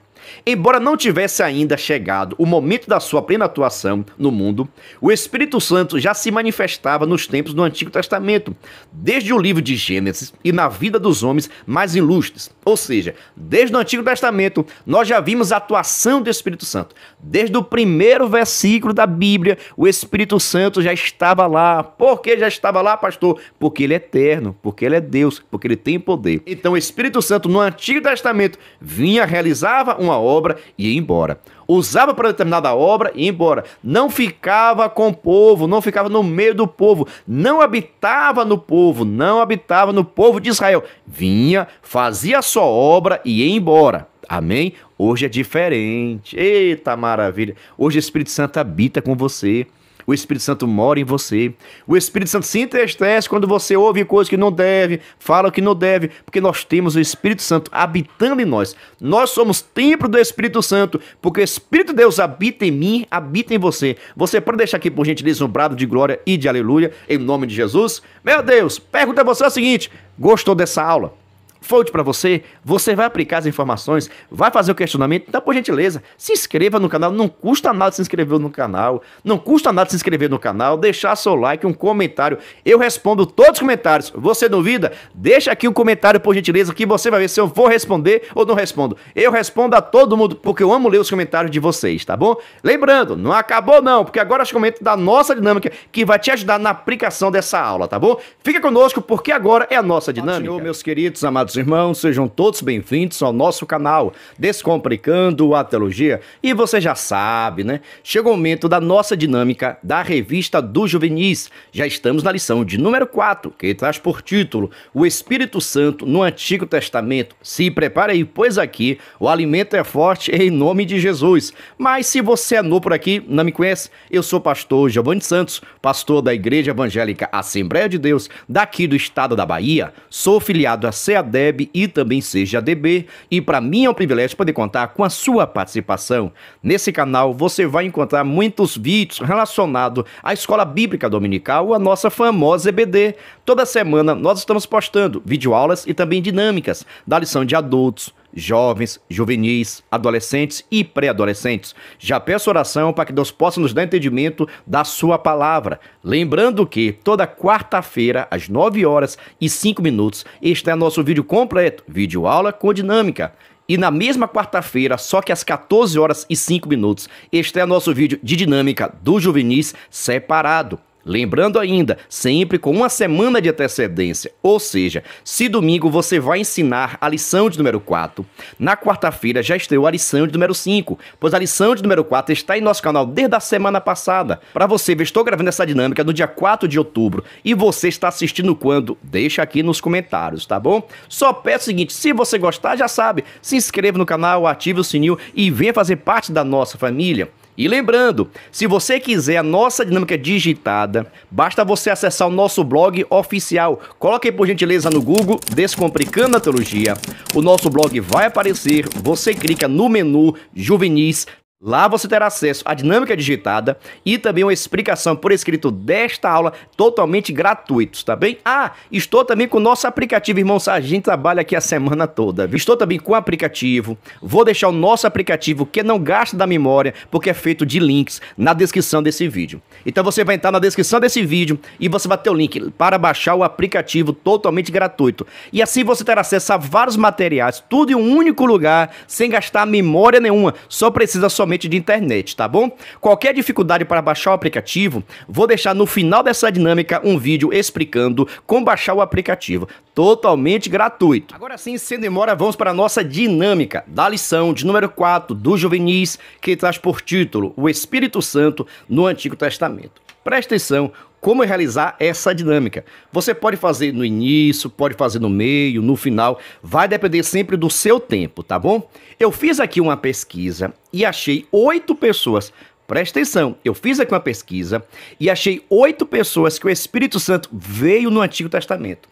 [SPEAKER 1] Embora não tivesse ainda chegado o momento da sua plena atuação no mundo, o Espírito Santo já se manifestava nos tempos do Antigo Testamento, desde o livro de Gênesis e na vida dos homens mais ilustres. Ou seja, desde o Antigo Testamento, nós já vimos a atuação do Espírito Santo. Desde o primeiro versículo da Bíblia, o Espírito Santo já estava lá. Por que já estava lá, pastor? Porque ele é eterno, porque ele é Deus, porque ele tem poder. Então o Espírito Santo no Antigo Testamento vinha, realizava uma obra e ia embora. Usava para determinada obra e ia embora. Não ficava com o povo, não ficava no meio do povo, não habitava no povo, não habitava no povo de Israel. Vinha, fazia a sua obra e ia embora. Amém? Hoje é diferente. Eita maravilha. Hoje o Espírito Santo habita com você. O Espírito Santo mora em você. O Espírito Santo se entristece quando você ouve coisas que não deve, fala que não deve, porque nós temos o Espírito Santo habitando em nós. Nós somos templo do Espírito Santo, porque o Espírito de Deus habita em mim, habita em você. Você pode deixar aqui, por gentileza, um brado de glória e de aleluia, em nome de Jesus? Meu Deus, pergunta a você o seguinte, gostou dessa aula? Foi útil para você? Você vai aplicar as informações? Vai fazer o questionamento? Então, por gentileza, se inscreva no canal. Não custa nada se inscrever no canal. Não custa nada se inscrever no canal, deixar seu like, um comentário. Eu respondo todos os comentários. Você duvida? Deixa aqui um comentário, por gentileza, que você vai ver se eu vou responder ou não respondo. Eu respondo a todo mundo, porque eu amo ler os comentários de vocês, tá bom? Lembrando, não acabou não, porque agora eu comento da nossa dinâmica, que vai te ajudar na aplicação dessa aula, tá bom? Fica conosco, porque agora é a nossa dinâmica. Senhor, meus queridos, amados irmãos, sejam todos bem-vindos ao nosso canal Descomplicando a Teologia. E você já sabe, né? Chegou o momento da nossa dinâmica da Revista dos Juvenis. Já estamos na lição de número 4, que traz por título O Espírito Santo no Antigo Testamento. Se prepare aí, pois aqui o alimento é forte em nome de Jesus. Mas se você é novo por aqui, não me conhece, eu sou pastor Giovanni Santos, pastor da Igreja Evangélica Assembleia de Deus, daqui do estado da Bahia. Sou filiado a CEADEB e também CEADB, e para mim é um privilégio poder contar com a sua participação. Nesse canal você vai encontrar muitos vídeos relacionados à Escola Bíblica Dominical, a nossa famosa EBD. Toda semana nós estamos postando videoaulas e também dinâmicas da lição de adultos, jovens, juvenis, adolescentes e pré-adolescentes. Já peço oração para que Deus possa nos dar entendimento da sua palavra. Lembrando que toda quarta-feira, às 9h05, este é nosso vídeo completo, vídeo aula com dinâmica. E na mesma quarta-feira, só que às 14h05, este é nosso vídeo de dinâmica do juvenis separado. Lembrando ainda, sempre com uma semana de antecedência, ou seja, se domingo você vai ensinar a lição de número 4, na quarta-feira já estreou a lição de número 5, pois a lição de número 4 está em nosso canal desde a semana passada. Para você ver, estou gravando essa dinâmica no dia 4 de outubro e você está assistindo quando? Deixa aqui nos comentários, tá bom? Só peço o seguinte, se você gostar, já sabe, se inscreva no canal, ative o sininho e venha fazer parte da nossa família. E lembrando, se você quiser a nossa dinâmica digitada, basta você acessar o nosso blog oficial. Coloque aí, por gentileza, no Google Descomplicando a Teologia. O nosso blog vai aparecer, você clica no menu Juvenis. Lá você terá acesso à dinâmica digitada e também uma explicação por escrito desta aula totalmente gratuitos, tá bem? Ah, estou também com o nosso aplicativo, irmãos, a gente trabalha aqui a semana toda. Estou também com o aplicativo, vou deixar o nosso aplicativo que não gasta da memória, porque é feito de links na descrição desse vídeo. Então você vai entrar na descrição desse vídeo e você vai ter o link para baixar o aplicativo totalmente gratuito. E assim você terá acesso a vários materiais, tudo em um único lugar, sem gastar memória nenhuma, só precisa somente de internet, tá bom? Qualquer dificuldade para baixar o aplicativo, vou deixar no final dessa dinâmica um vídeo explicando como baixar o aplicativo, totalmente gratuito. Agora sim, sem demora, vamos para a nossa dinâmica da lição de número 4 do Juvenis, que traz por título O Espírito Santo no Antigo Testamento. Presta atenção como realizar essa dinâmica. Você pode fazer no início, pode fazer no meio, no final, vai depender sempre do seu tempo, tá bom? Eu fiz aqui uma pesquisa e achei 8 pessoas. Presta atenção, eu fiz aqui uma pesquisa e achei 8 pessoas que o Espírito Santo veio no Antigo Testamento.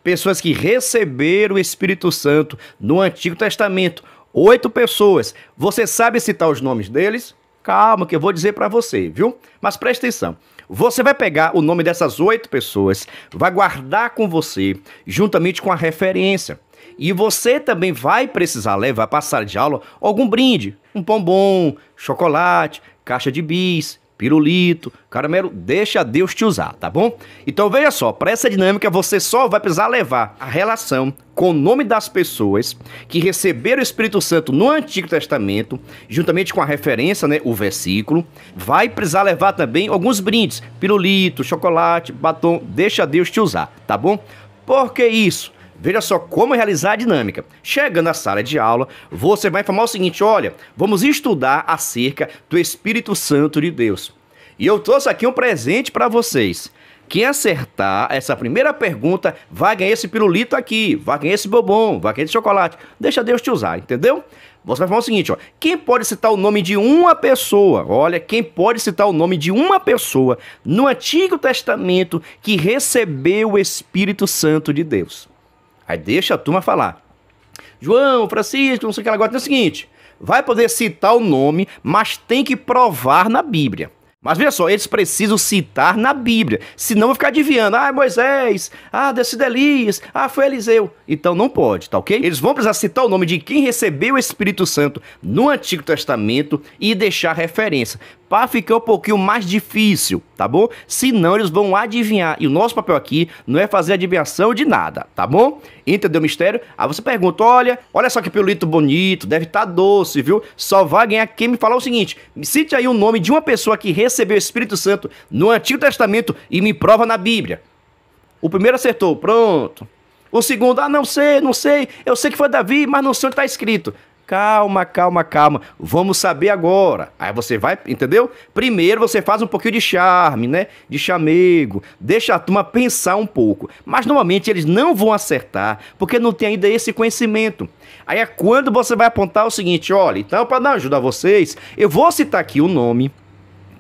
[SPEAKER 1] Pessoas que receberam o Espírito Santo no Antigo Testamento. 8 pessoas. Você sabe citar os nomes deles? Calma que eu vou dizer para você, viu? Mas presta atenção. Você vai pegar o nome dessas 8 pessoas, vai guardar com você, juntamente com a referência. E você também vai precisar levar para a sala de aula algum brinde. Um bombom, chocolate, caixa de bis, pirulito, caramelo, deixa Deus te usar, tá bom? Então veja só, para essa dinâmica você só vai precisar levar a relação com o nome das pessoas que receberam o Espírito Santo no Antigo Testamento, juntamente com a referência, né, o versículo. Vai precisar levar também alguns brindes, pirulito, chocolate, batom, deixa Deus te usar, tá bom? Por que isso? Veja só como realizar a dinâmica. Chegando à sala de aula, você vai informar o seguinte: olha, vamos estudar acerca do Espírito Santo de Deus. E eu trouxe aqui um presente para vocês. Quem acertar essa primeira pergunta vai ganhar esse pirulito aqui, vai ganhar esse bombom, vai ganhar esse chocolate. Deixa Deus te usar, entendeu? Você vai falar o seguinte, ó, quem pode citar o nome de uma pessoa, olha, quem pode citar o nome de uma pessoa no Antigo Testamento que recebeu o Espírito Santo de Deus? Aí deixa a turma falar. João, Francisco, não sei o que ela gosta. É o seguinte, vai poder citar o nome, mas tem que provar na Bíblia. Mas veja só, eles precisam citar na Bíblia, senão vão ficar adivinhando. Ah, Moisés, descido Elias, foi Eliseu. Então não pode, tá ok? Eles vão precisar citar o nome de quem recebeu o Espírito Santo no Antigo Testamento e deixar referência, para ficar um pouquinho mais difícil, tá bom? Senão eles vão adivinhar. E o nosso papel aqui não é fazer adivinhação de nada, tá bom? Entendeu o mistério? Aí você pergunta, olha só que pirulito bonito, deve estar doce, viu? Só vai ganhar quem me falar o seguinte, me cite aí o nome de uma pessoa que recebeu o Espírito Santo no Antigo Testamento e me prova na Bíblia. O primeiro acertou, pronto. O segundo, não sei, eu sei que foi Davi, mas não sei onde está escrito. Calma, vamos saber agora. Aí você vai, entendeu? Primeiro você faz um pouquinho de charme, né? De chamego, deixa a turma pensar um pouco. Mas normalmente eles não vão acertar, porque não tem ainda esse conhecimento. Aí é quando você vai apontar o seguinte, olha, então para dar ajuda a vocês, eu vou citar aqui o nome.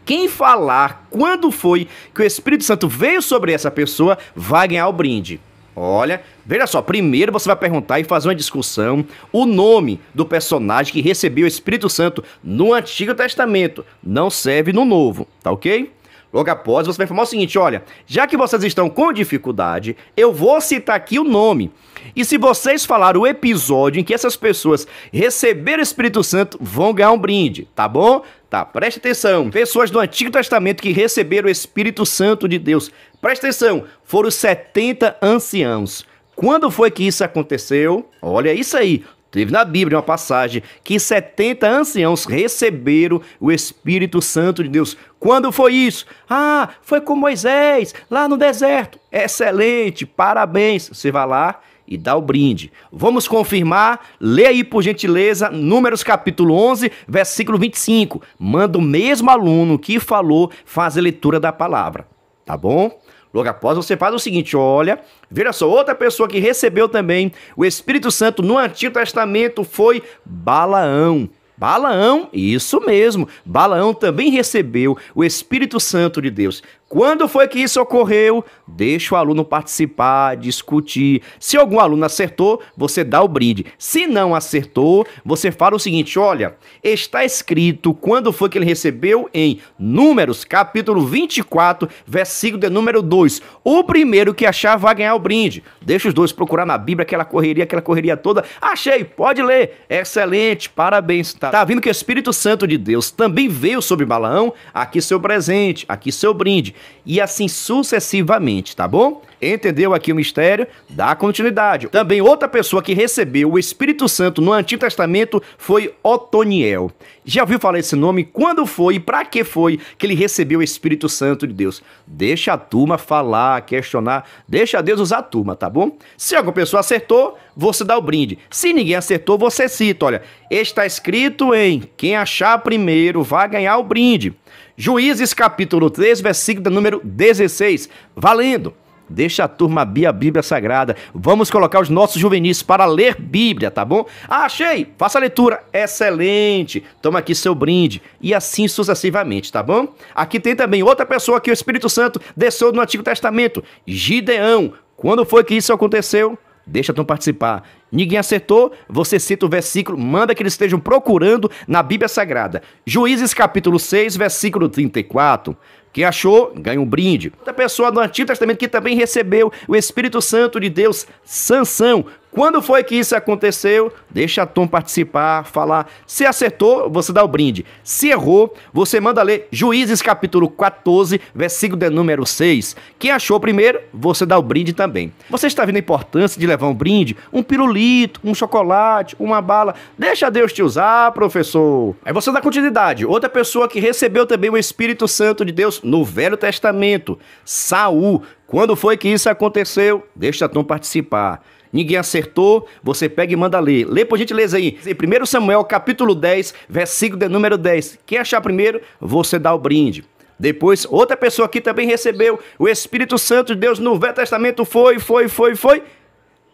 [SPEAKER 1] Quem falar quando foi que o Espírito Santo veio sobre essa pessoa, vai ganhar o brinde. Olha, veja só, primeiro você vai perguntar e fazer uma discussão o nome do personagem que recebeu o Espírito Santo no Antigo Testamento, não serve no Novo, tá ok? Logo após você vai informar o seguinte, olha, já que vocês estão com dificuldade, eu vou citar aqui o nome. E se vocês falarem o episódio em que essas pessoas receberam o Espírito Santo, vão ganhar um brinde, tá bom? Tá, preste atenção. Pessoas do Antigo Testamento que receberam o Espírito Santo de Deus. Preste atenção, foram 70 anciãos. Quando foi que isso aconteceu? Olha isso aí. Teve na Bíblia uma passagem que 70 anciãos receberam o Espírito Santo de Deus. Quando foi isso? Foi com Moisés, lá no deserto. Excelente, parabéns. Você vai lá e dá o brinde. Vamos confirmar? Lê aí, por gentileza, Números capítulo 11, versículo 25. Manda o mesmo aluno que falou fazer leitura da palavra. Tá bom? Logo após você faz o seguinte, olha, veja só, outra pessoa que recebeu também o Espírito Santo no Antigo Testamento foi Balaão. Balaão, isso mesmo, Balaão também recebeu o Espírito Santo de Deus. Quando foi que isso ocorreu? Deixa o aluno participar, discutir. Se algum aluno acertou, você dá o brinde. Se não acertou, você fala o seguinte, olha, está escrito quando foi que ele recebeu em Números, capítulo 24, versículo de número 2. O primeiro que achar vai ganhar o brinde. Deixa os dois procurar na Bíblia aquela correria toda. Achei, pode ler. Excelente, parabéns. Tá vendo que o Espírito Santo de Deus também veio sobre Balaão? Aqui seu presente, aqui seu brinde. E assim sucessivamente, tá bom? Entendeu aqui o mistério? Dá continuidade. Também outra pessoa que recebeu o Espírito Santo no Antigo Testamento foi Otoniel. Já ouviu falar esse nome? Quando foi e para que foi que ele recebeu o Espírito Santo de Deus? Deixa a turma falar, questionar, deixa Deus usar a turma, tá bom? Se alguma pessoa acertou, você dá o brinde. Se ninguém acertou, você cita, olha, está escrito em quem achar primeiro vai ganhar o brinde. Juízes capítulo 3, versículo número 16, valendo. Deixa a turma abrir a Bíblia Sagrada. Vamos colocar os nossos juvenis para ler Bíblia, tá bom? Ah, achei! Faça a leitura. Excelente! Toma aqui seu brinde. E assim sucessivamente, tá bom? Aqui tem também outra pessoa que o Espírito Santo desceu no Antigo Testamento. Gideão. Quando foi que isso aconteceu? Deixa tu participar. Ninguém acertou, você cita o versículo, manda que eles estejam procurando na Bíblia Sagrada. Juízes capítulo 6, versículo 34. Quem achou, ganha um brinde. Outra pessoa do Antigo Testamento que também recebeu o Espírito Santo de Deus, Sansão. Quando foi que isso aconteceu? Deixa a Tom participar, falar. Se acertou, você dá o brinde. Se errou, você manda ler Juízes capítulo 14, versículo de número 6. Quem achou primeiro, você dá o brinde também. Você está vendo a importância de levar um brinde? Um pirulito, um chocolate, uma bala. Deixa Deus te usar, professor. Aí você dá continuidade. Outra pessoa que recebeu também o Espírito Santo de Deus no Velho Testamento, Saul. Quando foi que isso aconteceu? Deixa a Tom participar. Ninguém acertou, você pega e manda ler. Lê por gentileza aí. Em 1 Samuel, capítulo 10, versículo de número 10. Quem achar primeiro, você dá o brinde. Depois, outra pessoa aqui também recebeu o Espírito Santo de Deus no Velho Testamento. Foi.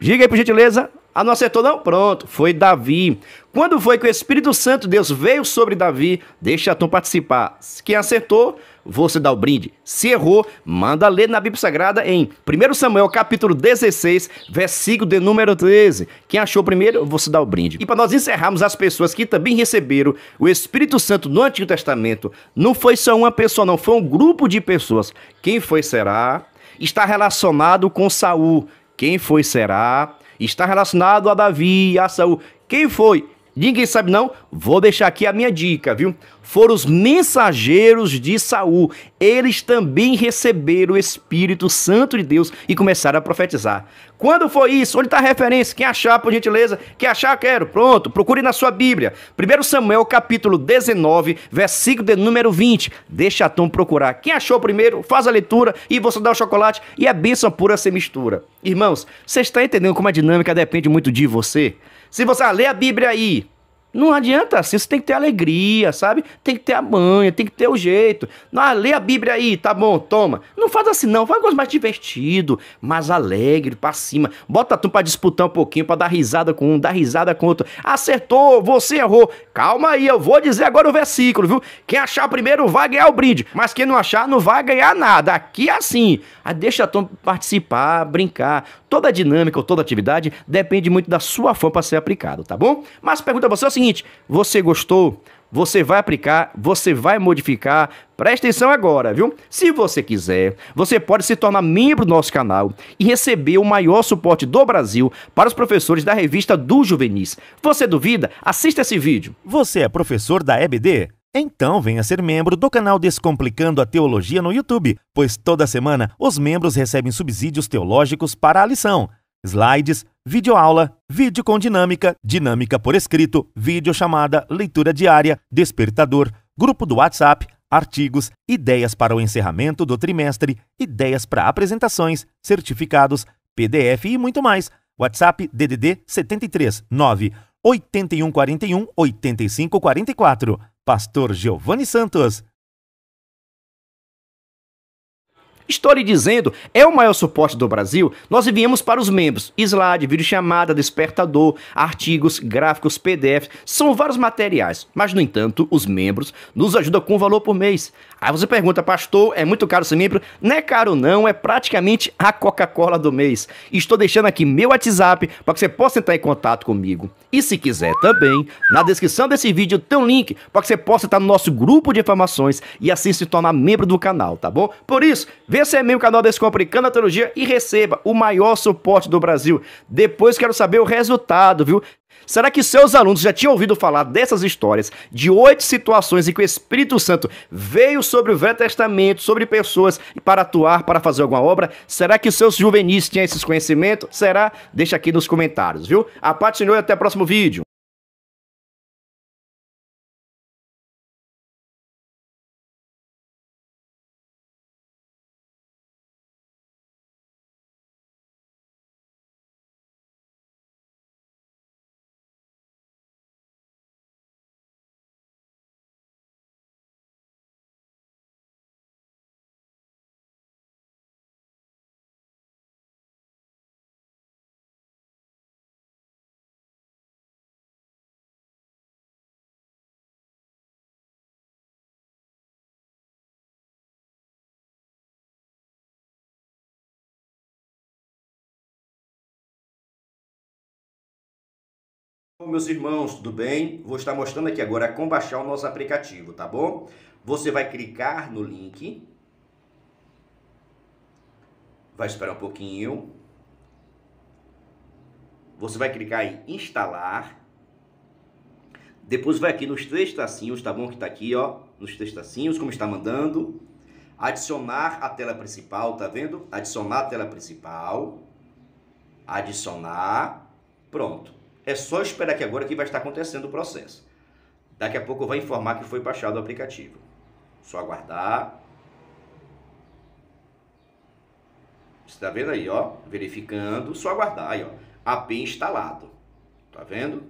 [SPEAKER 1] Diga aí por gentileza. Ah, não acertou não? Pronto, foi Davi. Quando foi que o Espírito Santo de Deus veio sobre Davi? Deixa a Tom participar. Quem acertou, você dá o brinde. Se errou, manda ler na Bíblia Sagrada em 1 Samuel capítulo 16, versículo de número 13. Quem achou primeiro, você dá o brinde. E para nós encerrarmos as pessoas que também receberam o Espírito Santo no Antigo Testamento, não foi só uma pessoa não, foi um grupo de pessoas. Quem foi será? Está relacionado com Saul. Quem foi será? Está relacionado a Davi e a Saul. Quem foi? Ninguém sabe não? Vou deixar aqui a minha dica, viu? Foram os mensageiros de Saul. Eles também receberam o Espírito Santo de Deus e começaram a profetizar. Quando foi isso? Onde está a referência? Quem achar, por gentileza? Quem achar, quero. Pronto, procure na sua Bíblia. 1 Samuel, capítulo 19, versículo de número 20. Deixa a Tom procurar. Quem achou primeiro, faz a leitura e você dá o chocolate e a bênção pura se mistura. Irmãos, você está entendendo como a dinâmica depende muito de você? Se você lê a Bíblia aí, não adianta assim, você tem que ter alegria, sabe? Tem que ter a manha, tem que ter o jeito. Não, lê a Bíblia aí, tá bom, toma. Não faz assim não, faz uma coisa mais divertido, mais alegre, pra cima. Bota tu pra disputar um pouquinho, pra dar risada com um, dar risada com outro. Acertou, você errou. Calma aí, eu vou dizer agora o versículo, viu? Quem achar primeiro vai ganhar o brinde, mas quem não achar não vai ganhar nada. Aqui é assim. Aí deixa tu participar, brincar. Toda dinâmica ou toda atividade depende muito da sua forma para ser aplicado, tá bom? Mas pergunta a você é o seguinte, você gostou? Você vai aplicar? Você vai modificar? Presta atenção agora, viu? Se você quiser, você pode se tornar membro do nosso canal e receber o maior suporte do Brasil para os professores da revista do Juvenis. Você duvida? Assista esse vídeo.
[SPEAKER 2] Você é professor da EBD? Então venha ser membro do canal Descomplicando a Teologia no YouTube, pois toda semana os membros recebem subsídios teológicos para a lição, slides, videoaula, vídeo com dinâmica, dinâmica por escrito, videochamada, leitura diária, despertador, grupo do WhatsApp, artigos, ideias para o encerramento do trimestre, ideias para apresentações, certificados, PDF e muito mais. WhatsApp DDD 73 9 8141 8544. Pastor Giovanni Santos.
[SPEAKER 1] Estou lhe dizendo, é o maior suporte do Brasil. Nós enviamos para os membros slide, videochamada, despertador, artigos, gráficos, PDF, são vários materiais. Mas, no entanto, os membros nos ajudam com valor por mês. Aí você pergunta, pastor, é muito caro ser membro? Não é caro não, é praticamente a Coca-Cola do mês. Estou deixando aqui meu WhatsApp para que você possa entrar em contato comigo. E se quiser também, na descrição desse vídeo tem um link para que você possa estar no nosso grupo de informações e assim se tornar membro do canal, tá bom? Por isso, vê se é membro do canal Descomplicando a Teologia e receba o maior suporte do Brasil. Depois quero saber o resultado, viu? Será que seus alunos já tinham ouvido falar dessas histórias, de 8 situações em que o Espírito Santo veio sobre o Velho Testamento, sobre pessoas para atuar, para fazer alguma obra? Será que os seus juvenis tinham esses conhecimentos? Será? Deixa aqui nos comentários, viu? A paz do Senhor e até o próximo vídeo. Meus irmãos, tudo bem? Vou estar mostrando aqui agora como baixar o nosso aplicativo, tá bom? Você vai clicar no link, vai esperar um pouquinho, você vai clicar em instalar, depois vai aqui nos três tracinhos, tá bom? Que tá aqui, ó, nos três tracinhos, como está mandando, adicionar a tela principal, tá vendo? Adicionar a tela principal, adicionar, pronto. É só esperar aqui agora que vai estar acontecendo o processo. Daqui a pouco eu vou informar que foi baixado o aplicativo. Só aguardar. Você está vendo aí, ó? Verificando. Só aguardar aí, ó. AP instalado. Tá vendo?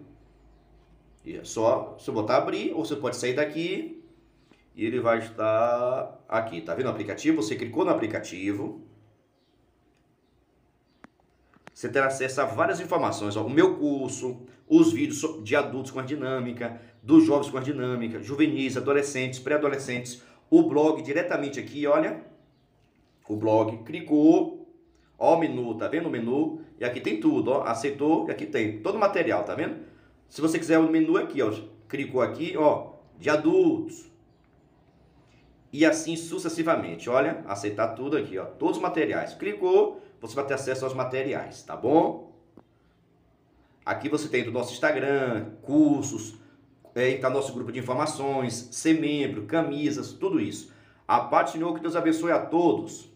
[SPEAKER 1] E é só você botar abrir, ou você pode sair daqui e ele vai estar aqui. Tá vendo o aplicativo? Você clicou no aplicativo. Você terá acesso a várias informações, ó, o meu curso, os vídeos de adultos com a dinâmica, dos jovens com a dinâmica, juvenis, adolescentes, pré-adolescentes, o blog diretamente aqui, olha, o blog, clicou, ó o menu, tá vendo o menu? E aqui tem tudo, ó, aceitou, e aqui tem todo o material, tá vendo? Se você quiser o menu aqui, ó, clicou aqui, ó, de adultos, e assim sucessivamente, olha, aceitar tudo aqui, ó, todos os materiais, clicou, você vai ter acesso aos materiais, tá bom? Aqui você tem do nosso Instagram, cursos, tá nosso grupo de informações, ser membro, camisas, tudo isso. A paz do Senhor, que Deus abençoe a todos.